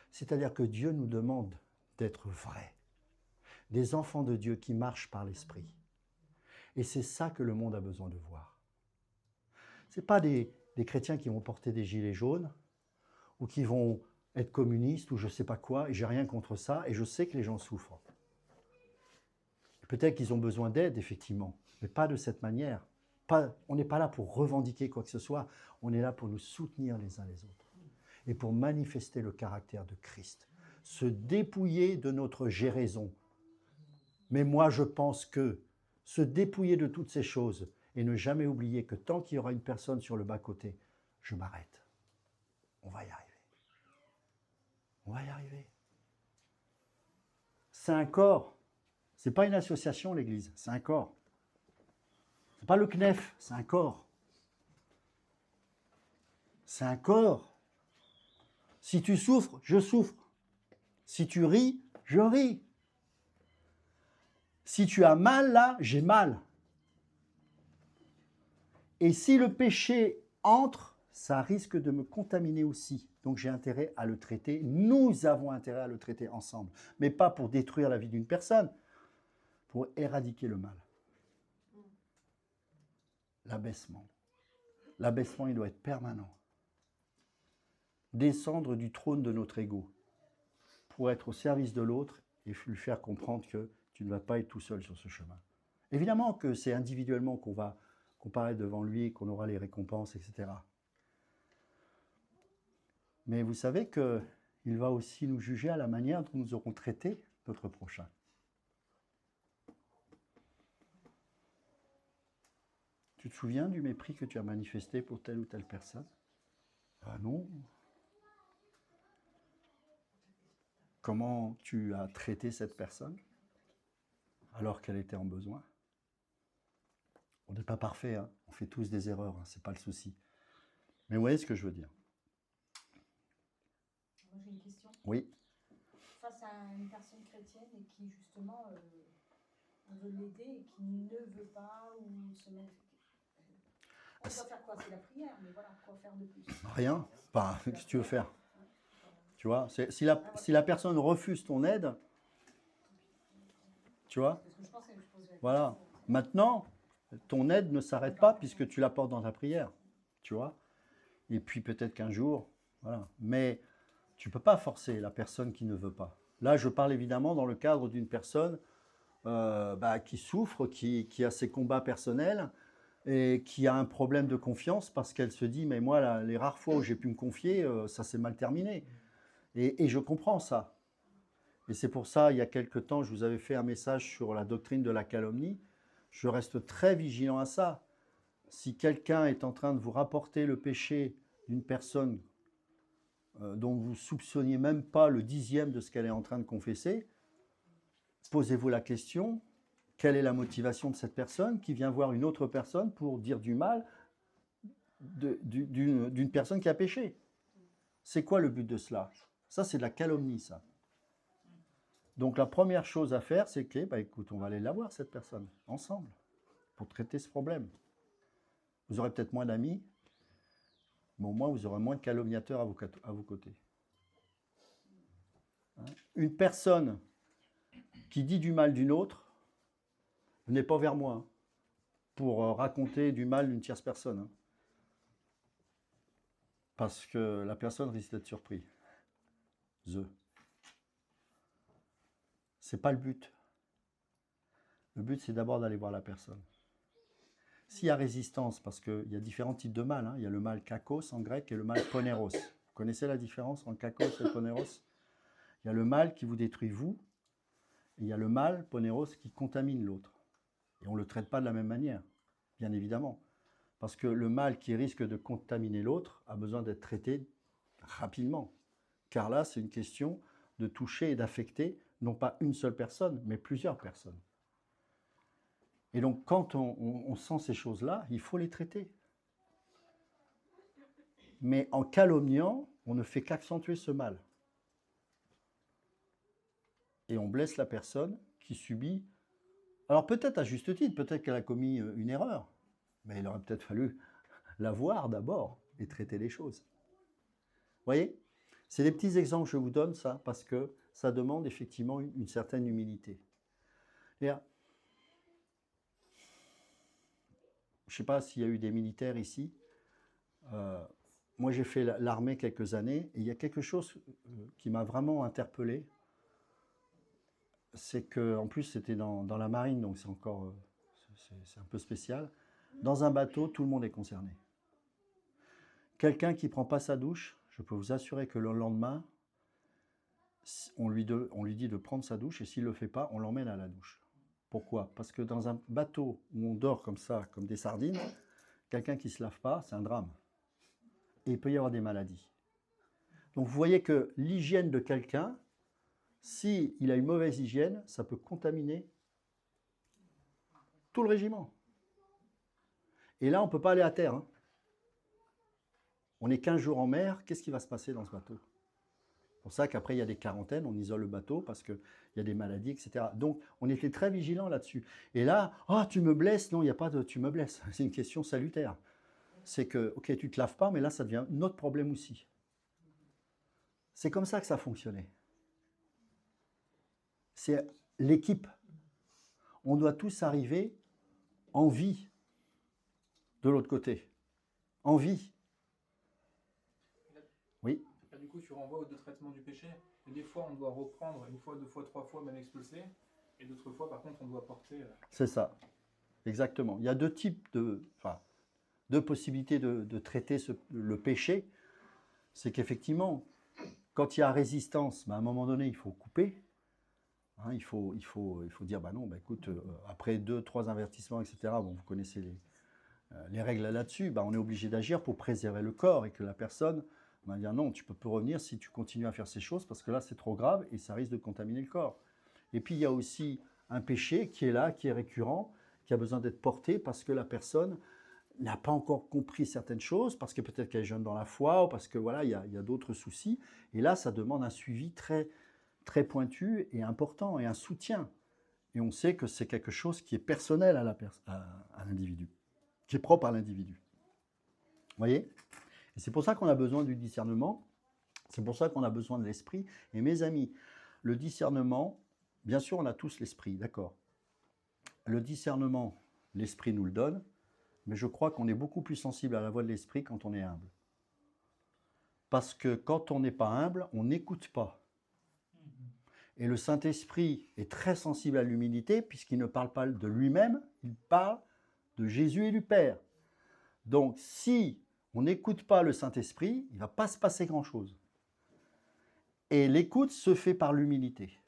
C'est-à-dire que Dieu nous demande d'être vrais, des enfants de Dieu qui marchent par l'Esprit. Et c'est ça que le monde a besoin de voir. Ce n'est pas des chrétiens qui vont porter des gilets jaunes ou qui vont être communistes ou je ne sais pas quoi, et j'ai rien contre ça, et je sais que les gens souffrent. Peut-être qu'ils ont besoin d'aide, effectivement, mais pas de cette manière. On n'est pas là pour revendiquer quoi que ce soit, on est là pour nous soutenir les uns les autres et pour manifester le caractère de Christ, se dépouiller de notre j'ai raison. Mais moi, je pense que se dépouiller de toutes ces choses et ne jamais oublier que tant qu'il y aura une personne sur le bas-côté, je m'arrête. On va y arriver. On va y arriver. C'est un corps. Ce n'est pas une association, l'Église. C'est un corps. Ce n'est pas le CNEF. C'est un corps. C'est un corps. Si tu souffres, je souffre. Si tu ris, je ris. Si tu as mal, là, j'ai mal. Et si le péché entre, ça risque de me contaminer aussi. Donc j'ai intérêt à le traiter. Nous avons intérêt à le traiter ensemble. Mais pas pour détruire la vie d'une personne, pour éradiquer le mal. L'abaissement. L'abaissement, il doit être permanent. Descendre du trône de notre ego pour être au service de l'autre et lui faire comprendre que tu ne vas pas être tout seul sur ce chemin. Évidemment que c'est individuellement qu'on va comparaître devant lui, qu'on aura les récompenses, etc. Mais vous savez qu'il va aussi nous juger à la manière dont nous aurons traité notre prochain. Tu te souviens du mépris que tu as manifesté pour telle ou telle personne? Ah non. Comment tu as traité cette personne alors qu'elle était en besoin? On n'est pas parfait, hein. On fait tous des erreurs, hein. Ce n'est pas le souci. Mais vous voyez ce que je veux dire? Moi j'ai une question. Oui. Face à une personne chrétienne et qui justement on veut l'aider et qui ne veut pas ou se mettre... On doit faire quoi? C'est la prière, mais voilà, quoi faire de plus? Rien. Enfin, qu'est-ce que tu veux faire? Tu vois, si la personne refuse ton aide, tu vois, Parce que je pense que je pose la voilà. question. Maintenant, ton aide ne s'arrête pas puisque tu la portes dans ta prière, tu vois. Et puis peut-être qu'un jour, voilà. Mais tu ne peux pas forcer la personne qui ne veut pas. Là, je parle évidemment dans le cadre d'une personne qui souffre, qui a ses combats personnels et qui a un problème de confiance parce qu'elle se dit, mais moi, là, les rares fois où j'ai pu me confier, ça s'est mal terminé. Et je comprends ça. Et c'est pour ça, il y a quelque temps, je vous avais fait un message sur la doctrine de la calomnie. Je reste très vigilant à ça. Si quelqu'un est en train de vous rapporter le péché d'une personne dont vous ne soupçonniez même pas le 10e de ce qu'elle est en train de confesser, posez-vous la question, quelle est la motivation de cette personne qui vient voir une autre personne pour dire du mal d'une personne qui a péché? C'est quoi le but de cela? Ça, c'est de la calomnie, ça. Donc, la première chose à faire, c'est que, bah, écoute, on va aller la voir, cette personne, ensemble, pour traiter ce problème. Vous aurez peut-être moins d'amis, mais au moins, vous aurez moins de calomniateurs à vos côtés. Hein? Une personne qui dit du mal d'une autre, venez pas vers moi pour raconter du mal d'une tierce personne. Hein. Parce que la personne risque d'être surprise. C'est pas le but. Le but, c'est d'abord d'aller voir la personne. S'il y a résistance, parce qu'il y a différents types de mal, hein. Il y a le mal kakos en grec et le mal poneros. Vous connaissez la différence entre kakos et poneros? Il y a le mal qui vous détruit vous, et il y a le mal poneros qui contamine l'autre. Et on ne le traite pas de la même manière, bien évidemment. Parce que le mal qui risque de contaminer l'autre a besoin d'être traité rapidement. Car là, c'est une question de toucher et d'affecter non pas une seule personne, mais plusieurs personnes. Et donc, quand on sent ces choses-là, il faut les traiter. Mais en calomniant, on ne fait qu'accentuer ce mal. Et on blesse la personne qui subit. Alors peut-être à juste titre, peut-être qu'elle a commis une erreur, mais il aurait peut-être fallu la voir d'abord et traiter les choses. Vous voyez? C'est des petits exemples que je vous donne, ça, parce que ça demande effectivement une certaine humilité. Et, je ne sais pas s'il y a eu des militaires ici. Moi, j'ai fait l'armée quelques années, et il y a quelque chose qui m'a vraiment interpellé. C'est qu'en plus, c'était dans la marine, donc c'est encore c'est un peu spécial. Dans un bateau, tout le monde est concerné. Quelqu'un qui ne prend pas sa douche, je peux vous assurer que le lendemain, on lui dit de prendre sa douche, et s'il ne le fait pas, on l'emmène à la douche. Pourquoi? Parce que dans un bateau où on dort comme ça, comme des sardines, quelqu'un qui ne se lave pas, c'est un drame. Et il peut y avoir des maladies. Donc vous voyez que l'hygiène de quelqu'un, s'il a une mauvaise hygiène, ça peut contaminer tout le régiment. Et là, on ne peut pas aller à terre. Hein. On est 15 jours en mer, qu'est-ce qui va se passer dans ce bateau? C'est pour ça qu'après, il y a des quarantaines, on isole le bateau parce qu'il y a des maladies, etc. Donc, on était très vigilants là-dessus. Et là, oh, tu me blesses. Non, il n'y a pas de tu me blesses. C'est une question salutaire. C'est que, ok, tu ne te laves pas, mais là, ça devient notre problème aussi. C'est comme ça que ça fonctionnait. C'est l'équipe. On doit tous arriver en vie de l'autre côté. En vie. Oui. Là, du coup, tu renvoies aux deux traitements du péché. Et des fois, on doit reprendre, une fois, deux fois, trois fois, même expulser. Et d'autres fois, par contre, on doit porter. C'est ça. Exactement. Il y a deux types deux possibilités de traiter le péché. C'est qu'effectivement, quand il y a résistance, à un moment donné, il faut couper. Hein, il faut dire, bah non, écoute, après 2-3 avertissements, etc., bon, vous connaissez les règles là-dessus, on est obligé d'agir pour préserver le corps et que la personne va dire non, tu ne peux plus revenir si tu continues à faire ces choses parce que là, c'est trop grave et ça risque de contaminer le corps. Et puis, il y a aussi un péché qui est là, qui est récurrent, qui a besoin d'être porté parce que la personne n'a pas encore compris certaines choses, parce que peut-être qu'elle est jeune dans la foi, ou parce que voilà, il y a d'autres soucis. Et là, ça demande un suivi très, très pointu et important, et un soutien. Et on sait que c'est quelque chose qui est personnel à l'individu, qui est propre à l'individu. Vous voyez? Et c'est pour ça qu'on a besoin du discernement, c'est pour ça qu'on a besoin de l'esprit. Et mes amis, le discernement, bien sûr, on a tous l'esprit, d'accord. Le discernement, l'esprit nous le donne, mais je crois qu'on est beaucoup plus sensible à la voix de l'esprit quand on est humble. Parce que quand on n'est pas humble, on n'écoute pas. Et le Saint-Esprit est très sensible à l'humilité, puisqu'il ne parle pas de lui-même, il parle de Jésus et du Père. Donc, si on n'écoute pas le Saint-Esprit, il ne va pas se passer grand-chose. Et l'écoute se fait par l'humilité.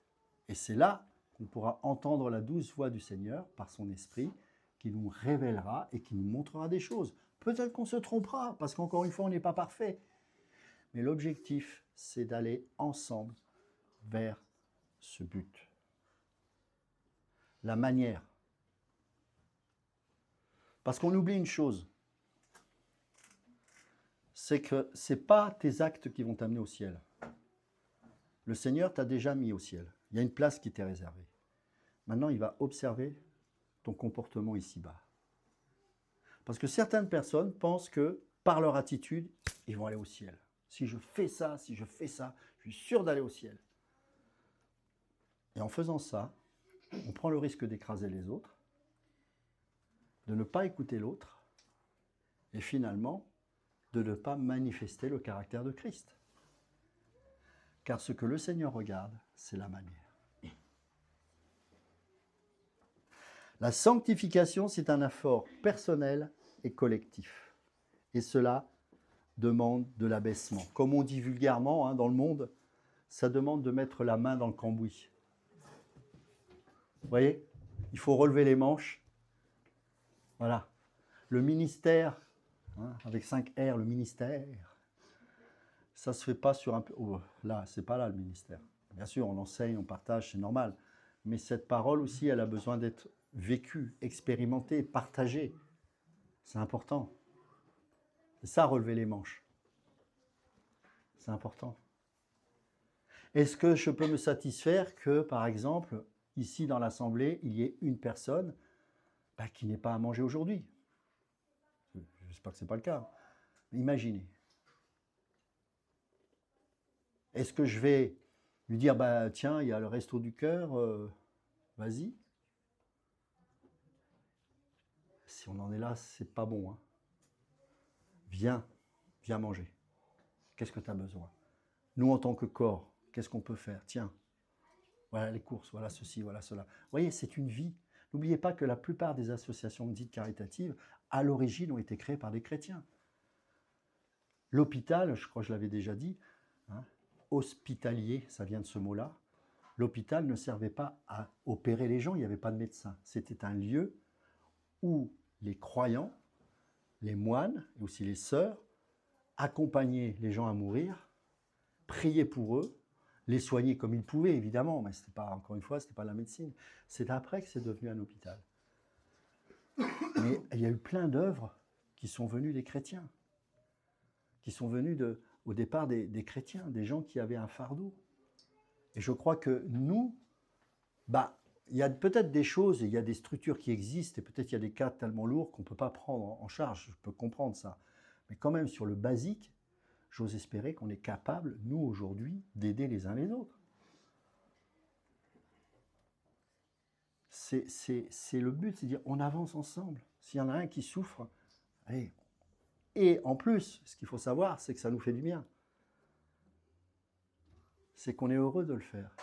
Et c'est là qu'on pourra entendre la douce voix du Seigneur par son Esprit, qui nous révélera et qui nous montrera des choses. Peut-être qu'on se trompera, parce qu'encore une fois, on n'est pas parfait. Mais l'objectif, c'est d'aller ensemble vers ce but. La manière. Parce qu'on oublie une chose, c'est que ce n'est pas tes actes qui vont t'amener au ciel. Le Seigneur t'a déjà mis au ciel. Il y a une place qui t'est réservée. Maintenant, il va observer ton comportement ici-bas. Parce que certaines personnes pensent que par leur attitude, ils vont aller au ciel. Si je fais ça, je suis sûr d'aller au ciel. Et en faisant ça, on prend le risque d'écraser les autres, de ne pas écouter l'autre, et finalement, de ne pas manifester le caractère de Christ. Car ce que le Seigneur regarde, c'est la manière. La sanctification, c'est un effort personnel et collectif. Et cela demande de l'abaissement. Comme on dit vulgairement dans le monde, ça demande de mettre la main dans le cambouis. Vous voyez, il faut relever les manches. Voilà. Le ministère, avec 5 R, le ministère, ça ne se fait pas sur un... Oh, là, c'est pas là le ministère. Bien sûr, on enseigne, on partage, c'est normal. Mais cette parole aussi, elle a besoin d'être vécue, expérimentée, partagée. C'est important. C'est ça, relever les manches. C'est important. Est-ce que je peux me satisfaire que, par exemple, ici dans l'Assemblée, il y ait une personne qui n'ait pas à manger aujourd'hui? J'espère que ce n'est pas le cas. Mais imaginez. Est-ce que je vais lui dire, tiens, il y a le resto du cœur, vas-y? Si on en est là, c'est pas bon. Viens manger. Qu'est-ce que tu as besoin? Nous, en tant que corps, qu'est-ce qu'on peut faire? Tiens, voilà les courses, voilà ceci, voilà cela. Vous voyez, c'est une vie. N'oubliez pas que la plupart des associations dites caritatives, à l'origine, ont été créées par des chrétiens. L'hôpital, je crois que je l'avais déjà dit, hospitalier, ça vient de ce mot-là. L'hôpital ne servait pas à opérer les gens, il n'y avait pas de médecin. C'était un lieu où les croyants, les moines et aussi les sœurs accompagnaient les gens à mourir, priaient pour eux, les soigner comme ils pouvaient, évidemment, mais c'était pas, encore une fois, ce n'était pas la médecine. C'est après que c'est devenu un hôpital. Mais il y a eu plein d'œuvres qui sont venues des chrétiens, qui sont venues au départ des chrétiens, des gens qui avaient un fardeau. Et je crois que nous, il y a peut-être des choses, il y a des structures qui existent, et peut-être il y a des cas tellement lourds qu'on ne peut pas prendre en charge, je peux comprendre ça. Mais quand même, sur le basique, j'ose espérer qu'on est capable, nous, aujourd'hui, d'aider les uns les autres. C'est le but, c'est de dire, on avance ensemble. S'il y en a un qui souffre, allez. Et en plus, ce qu'il faut savoir, c'est que ça nous fait du bien. C'est qu'on est heureux de le faire.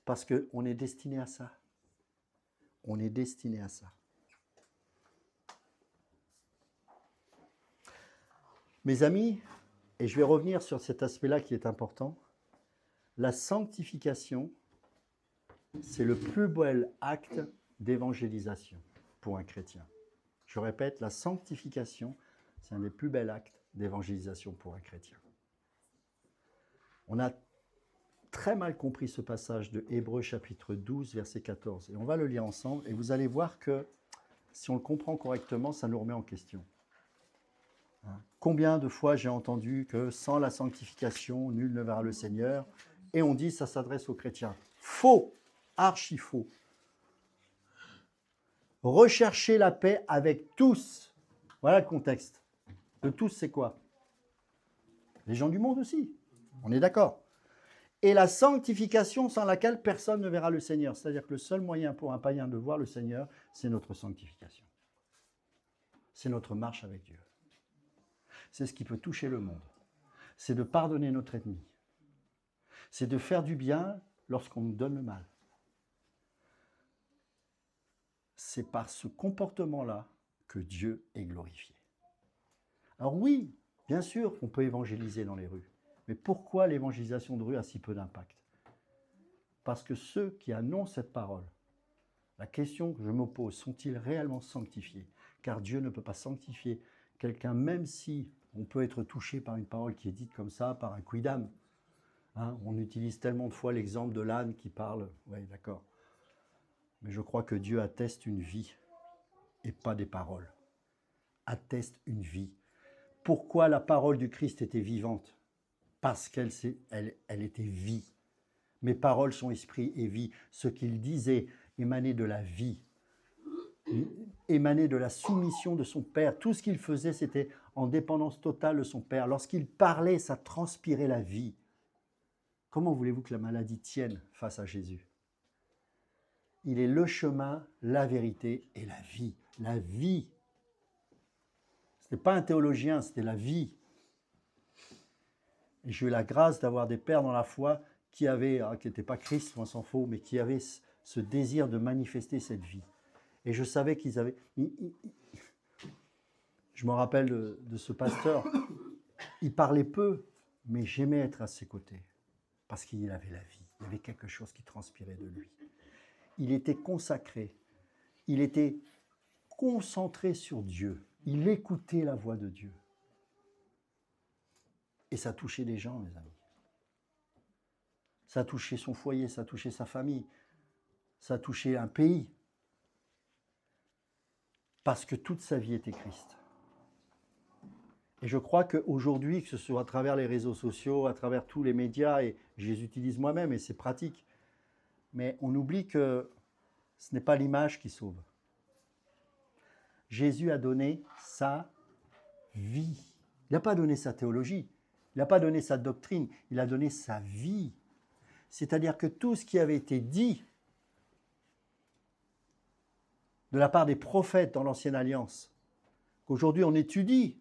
Parce qu'on est destiné à ça. On est destiné à ça. Mes amis, et je vais revenir sur cet aspect-là qui est important, la sanctification, c'est le plus bel acte d'évangélisation pour un chrétien. Je répète, la sanctification, c'est un des plus bels actes d'évangélisation pour un chrétien. On a très mal compris ce passage de Hébreux chapitre 12, verset 14. Et on va le lire ensemble et vous allez voir que si on le comprend correctement, ça nous remet en question. Combien de fois j'ai entendu que sans la sanctification, nul ne verra le Seigneur, et on dit ça s'adresse aux chrétiens. Faux, archi faux. Recherchez la paix avec tous. Voilà le contexte. De tous, c'est quoi? Les gens du monde aussi. On est d'accord. Et la sanctification sans laquelle personne ne verra le Seigneur. C'est-à-dire que le seul moyen pour un païen de voir le Seigneur, c'est notre sanctification. C'est notre marche avec Dieu. C'est ce qui peut toucher le monde. C'est de pardonner notre ennemi. C'est de faire du bien lorsqu'on nous donne le mal. C'est par ce comportement-là que Dieu est glorifié. Alors oui, bien sûr, on peut évangéliser dans les rues. Mais pourquoi l'évangélisation de rue a si peu d'impact? Parce que ceux qui annoncent cette parole, la question que je me pose, sont-ils réellement sanctifiés? Car Dieu ne peut pas sanctifier quelqu'un, même si on peut être touché par une parole qui est dite comme ça, par un quidam. On utilise tellement de fois l'exemple de l'âne qui parle. Oui, d'accord. Mais je crois que Dieu atteste une vie et pas des paroles. Atteste une vie. Pourquoi la parole du Christ était vivante? parce elle était vie. Mes paroles sont esprit et vie. Ce qu'il disait émanait de la vie, émanait de la soumission de son Père. Tout ce qu'il faisait, c'était en dépendance totale de son Père. Lorsqu'il parlait, ça transpirait la vie. Comment voulez-vous que la maladie tienne face à Jésus? Il est le chemin, la vérité et la vie. La vie. Ce n'était pas un théologien, c'était la vie. Et j'ai eu la grâce d'avoir des pères dans la foi qui n'étaient pas Christ, on s'en fout, mais qui avaient ce désir de manifester cette vie. Et je savais qu'ils avaient... Je me rappelle de ce pasteur, il parlait peu, mais j'aimais être à ses côtés, parce qu'il avait la vie, il y avait quelque chose qui transpirait de lui. Il était consacré, il était concentré sur Dieu, il écoutait la voix de Dieu. Et ça touchait des gens, mes amis. Ça touchait son foyer, ça touchait sa famille, ça touchait un pays. Parce que toute sa vie était Christ. Et je crois qu'aujourd'hui, que ce soit à travers les réseaux sociaux, à travers tous les médias, et je les utilise moi-même et c'est pratique, mais on oublie que ce n'est pas l'image qui sauve. Jésus a donné sa vie. Il n'a pas donné sa théologie, il n'a pas donné sa doctrine, il a donné sa vie. C'est-à-dire que tout ce qui avait été dit de la part des prophètes dans l'Ancienne Alliance, qu'aujourd'hui on étudie,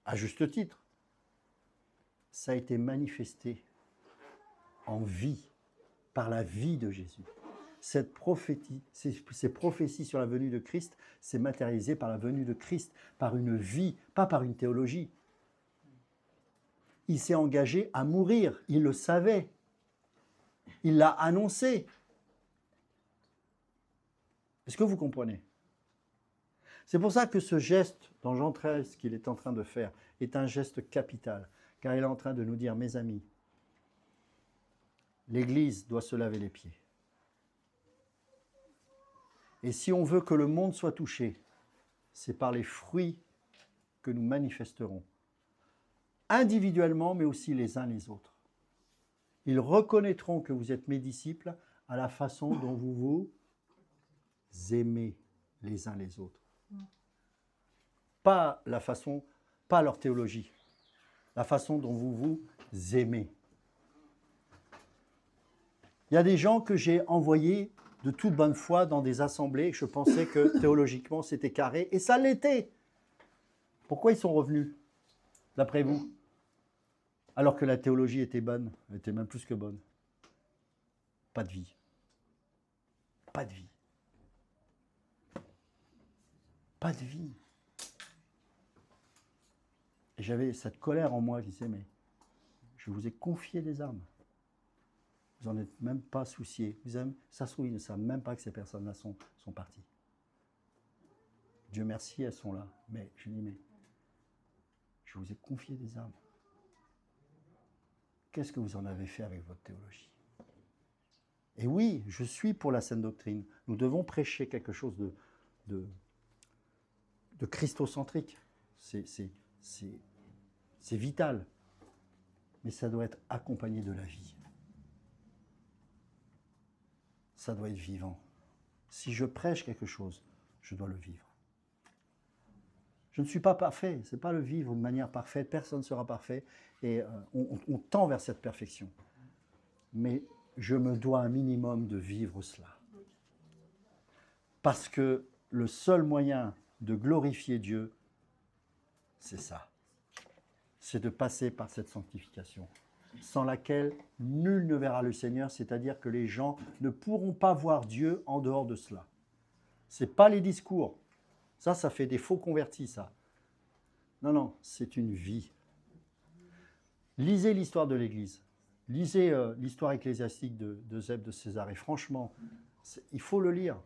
à juste titre, ça a été manifesté en vie, par la vie de Jésus. Ces prophéties sur la venue de Christ, c'est matérialisé par la venue de Christ, par une vie, pas par une théologie. Il s'est engagé à mourir, il le savait. Il l'a annoncé. Est-ce que vous comprenez? C'est pour ça que ce geste dans Jean 13 qu'il est en train de faire est un geste capital, car il est en train de nous dire, mes amis, l'Église doit se laver les pieds. Et si on veut que le monde soit touché, c'est par les fruits que nous manifesterons, individuellement, mais aussi les uns les autres. Ils reconnaîtront que vous êtes mes disciples à la façon dont vous vous aimez les uns les autres. Pas leur théologie, la façon dont vous vous aimez. Il y a des gens que j'ai envoyés de toute bonne foi dans des assemblées et je pensais que théologiquement c'était carré, et ça l'était. Pourquoi ils sont revenus, d'après vous? Alors que la théologie était bonne, elle était même plus que bonne. Pas de vie. Pas de vie. Pas de vie. Et j'avais cette colère en moi qui disait, mais je vous ai confié des âmes. Vous n'en êtes même pas souciés. Ça se trouve, ils ne savent même pas que ces personnes-là sont parties. Dieu merci, elles sont là. Mais je dis, mais je vous ai confié des âmes. Qu'est-ce que vous en avez fait avec votre théologie? Et oui, je suis pour la saine doctrine. Nous devons prêcher quelque chose de christocentrique. C'est vital. Mais ça doit être accompagné de la vie. Ça doit être vivant. Si je prêche quelque chose, je dois le vivre. Je ne suis pas parfait, ce n'est pas le vivre de manière parfaite, personne ne sera parfait, et on tend vers cette perfection. Mais je me dois un minimum de vivre cela. Parce que le seul moyen de glorifier Dieu, c'est ça. C'est de passer par cette sanctification, sans laquelle nul ne verra le Seigneur, c'est-à-dire que les gens ne pourront pas voir Dieu en dehors de cela. Ce n'est pas les discours. Ça fait des faux convertis, ça. Non, c'est une vie. Lisez l'histoire de l'Église. Lisez l'histoire ecclésiastique de Zeb de Césarée. Franchement, il faut le lire.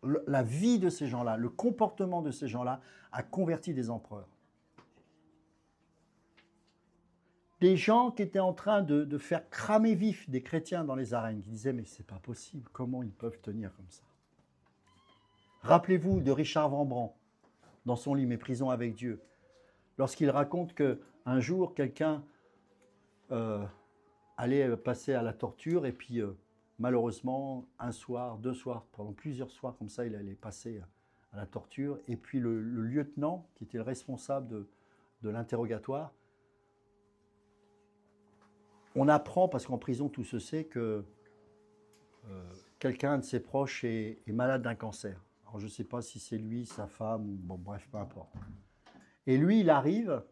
La vie de ces gens-là, le comportement de ces gens-là a converti des empereurs. Des gens qui étaient en train de faire cramer vif des chrétiens dans les arènes, qui disaient « mais c'est pas possible, comment ils peuvent tenir comme ça ?» Rappelez-vous de Richard Van Brand, dans son livre « Méprisons avec Dieu », lorsqu'il raconte que Un jour, quelqu'un allait passer à la torture et puis malheureusement, un soir, 2 soirs, pendant plusieurs soirs comme ça, il allait passer à la torture. Et puis le lieutenant, qui était le responsable de l'interrogatoire, on apprend, parce qu'en prison tout se sait, que quelqu'un de ses proches est malade d'un cancer. Alors je ne sais pas si c'est lui, sa femme, ou bon bref, peu importe. Et lui, il arrive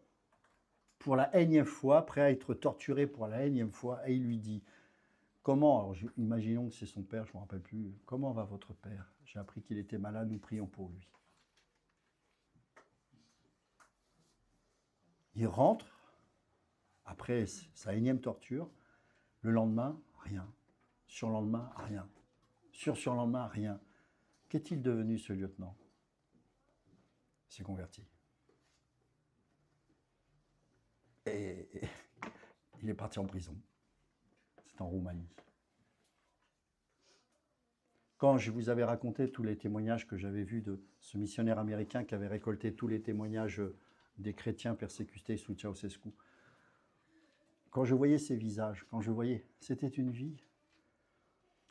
pour la énième fois, prêt à être torturé pour la énième fois, et il lui dit, comment, alors imaginons que c'est son père, je ne me rappelle plus, comment va votre père? J'ai appris qu'il était malade, nous prions pour lui. Il rentre, après sa énième torture, le lendemain, rien. Surlendemain, rien. Surlendemain, rien. Qu'est-il devenu, ce lieutenant? Il s'est converti. Et il est parti en prison. C'est en Roumanie. Quand je vous avais raconté tous les témoignages que j'avais vus de ce missionnaire américain qui avait récolté tous les témoignages des chrétiens persécutés sous Ceausescu, quand je voyais ces visages, quand je voyais, c'était une vie.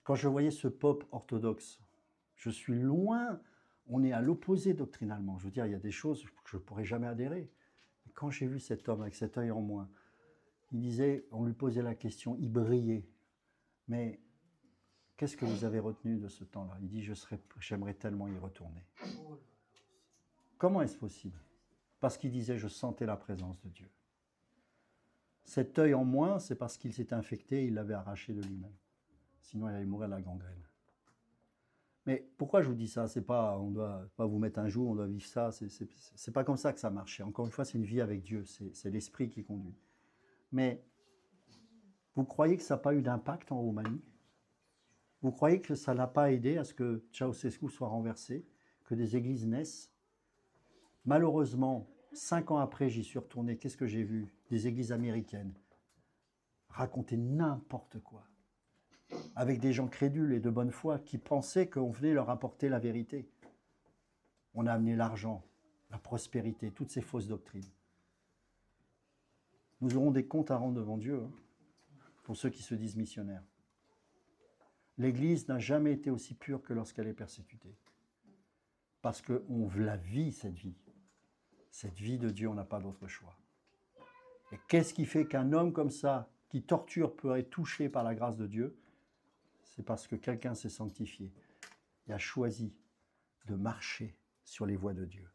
Quand je voyais ce peuple orthodoxe, je suis loin, on est à l'opposé doctrinalement. Je veux dire, il y a des choses que je ne pourrais jamais adhérer. Et quand j'ai vu cet homme avec cet œil en moins, il disait, on lui posait la question, il brillait. Mais qu'est-ce que vous avez retenu de ce temps-là? Il dit, j'aimerais tellement y retourner. Comment est-ce possible? Parce qu'il disait, je sentais la présence de Dieu. Cet œil en moins, c'est parce qu'il s'était infecté, il l'avait arraché de lui-même. Sinon, il allait mourir de la gangrène. Mais pourquoi je vous dis ça? C'est pas, on doit pas vous mettre un jour, on doit vivre ça. C'est pas comme ça que ça marche. Encore une fois, c'est une vie avec Dieu. C'est l'esprit qui conduit. Mais vous croyez que ça n'a pas eu d'impact en Roumanie? Vous croyez que ça n'a pas aidé à ce que Ceausescu soit renversé, que des églises naissent? Malheureusement, 5 ans après, j'y suis retourné. Qu'est-ce que j'ai vu? Des églises américaines raconter n'importe quoi, avec des gens crédules et de bonne foi qui pensaient qu'on venait leur apporter la vérité. On a amené l'argent, la prospérité, toutes ces fausses doctrines. Nous aurons des comptes à rendre devant Dieu, hein, pour ceux qui se disent missionnaires. L'Église n'a jamais été aussi pure que lorsqu'elle est persécutée. Parce qu'on la vit, cette vie. Cette vie de Dieu, on n'a pas d'autre choix. Et qu'est-ce qui fait qu'un homme comme ça, qui torture, peut être touché par la grâce de Dieu? C'est parce que quelqu'un s'est sanctifié et a choisi de marcher sur les voies de Dieu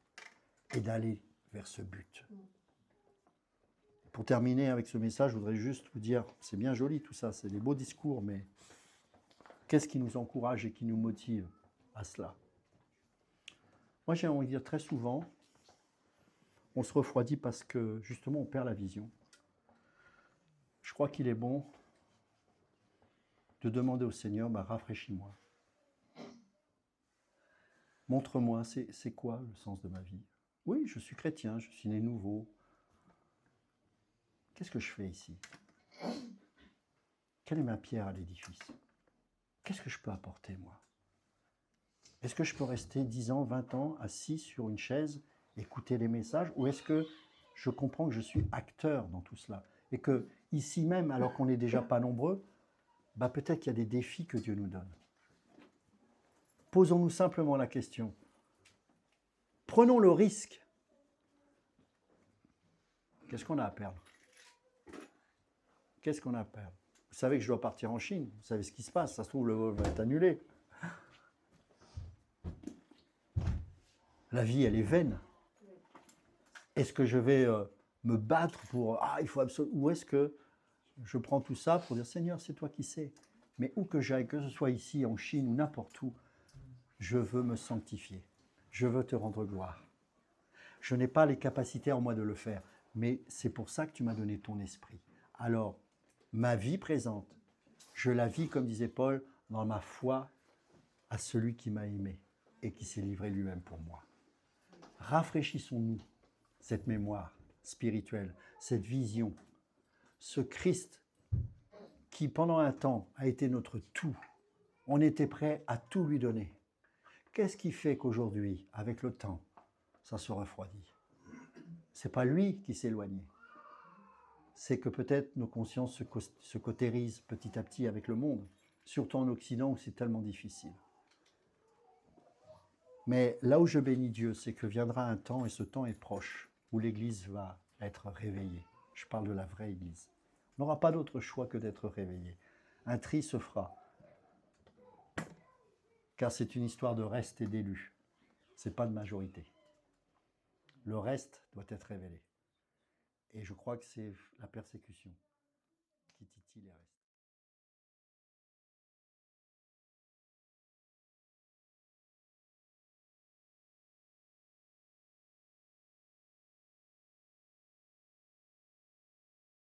et d'aller vers ce but. Pour terminer avec ce message, je voudrais juste vous dire, c'est bien joli tout ça, c'est des beaux discours, mais qu'est-ce qui nous encourage et qui nous motive à cela? Moi, j'ai envie de dire très souvent, on se refroidit parce que justement on perd la vision. Je crois qu'il est bon de demander au Seigneur, rafraîchis-moi. Montre-moi, c'est quoi le sens de ma vie? Oui, je suis chrétien, je suis né nouveau. Qu'est-ce que je fais ici? Quelle est ma pierre à l'édifice? Qu'est-ce que je peux apporter, moi? Est-ce que je peux rester 10 ans, 20 ans, assis sur une chaise, écouter les messages, ou est-ce que je comprends que je suis acteur dans tout cela? Et que, ici même, alors qu'on n'est déjà pas nombreux, peut-être qu'il y a des défis que Dieu nous donne. Posons-nous simplement la question. Prenons le risque. Qu'est-ce qu'on a à perdre? Qu'est-ce qu'on a à perdre? Vous savez que je dois partir en Chine. Vous savez ce qui se passe. Ça se trouve, le vol va être annulé. La vie, elle est vaine. Est-ce que je vais me battre pour... il faut absolument... Ou est-ce que je prends tout ça pour dire, Seigneur, c'est toi qui sais. Mais où que j'aille, que ce soit ici, en Chine ou n'importe où, je veux me sanctifier. Je veux te rendre gloire. Je n'ai pas les capacités en moi de le faire, mais c'est pour ça que tu m'as donné ton esprit. Alors, ma vie présente, je la vis, comme disait Paul, dans ma foi à celui qui m'a aimé et qui s'est livré lui-même pour moi. Rafraîchissons-nous cette mémoire spirituelle, cette vision, ce Christ qui, pendant un temps, a été notre tout. On était prêt à tout lui donner. Qu'est-ce qui fait qu'aujourd'hui, avec le temps, ça se refroidit? Ce n'est pas lui qui s'est éloigné. c'est que peut-être nos consciences se cautérisent petit à petit avec le monde, surtout en Occident où c'est tellement difficile. Mais là où je bénis Dieu, c'est que viendra un temps, et ce temps est proche, où l'Église va être réveillée. Je parle de la vraie Église. On n'aura pas d'autre choix que d'être réveillé. Un tri se fera, car c'est une histoire de reste et d'élus. Ce n'est pas de majorité. Le reste doit être révélé. Et je crois que c'est la persécution.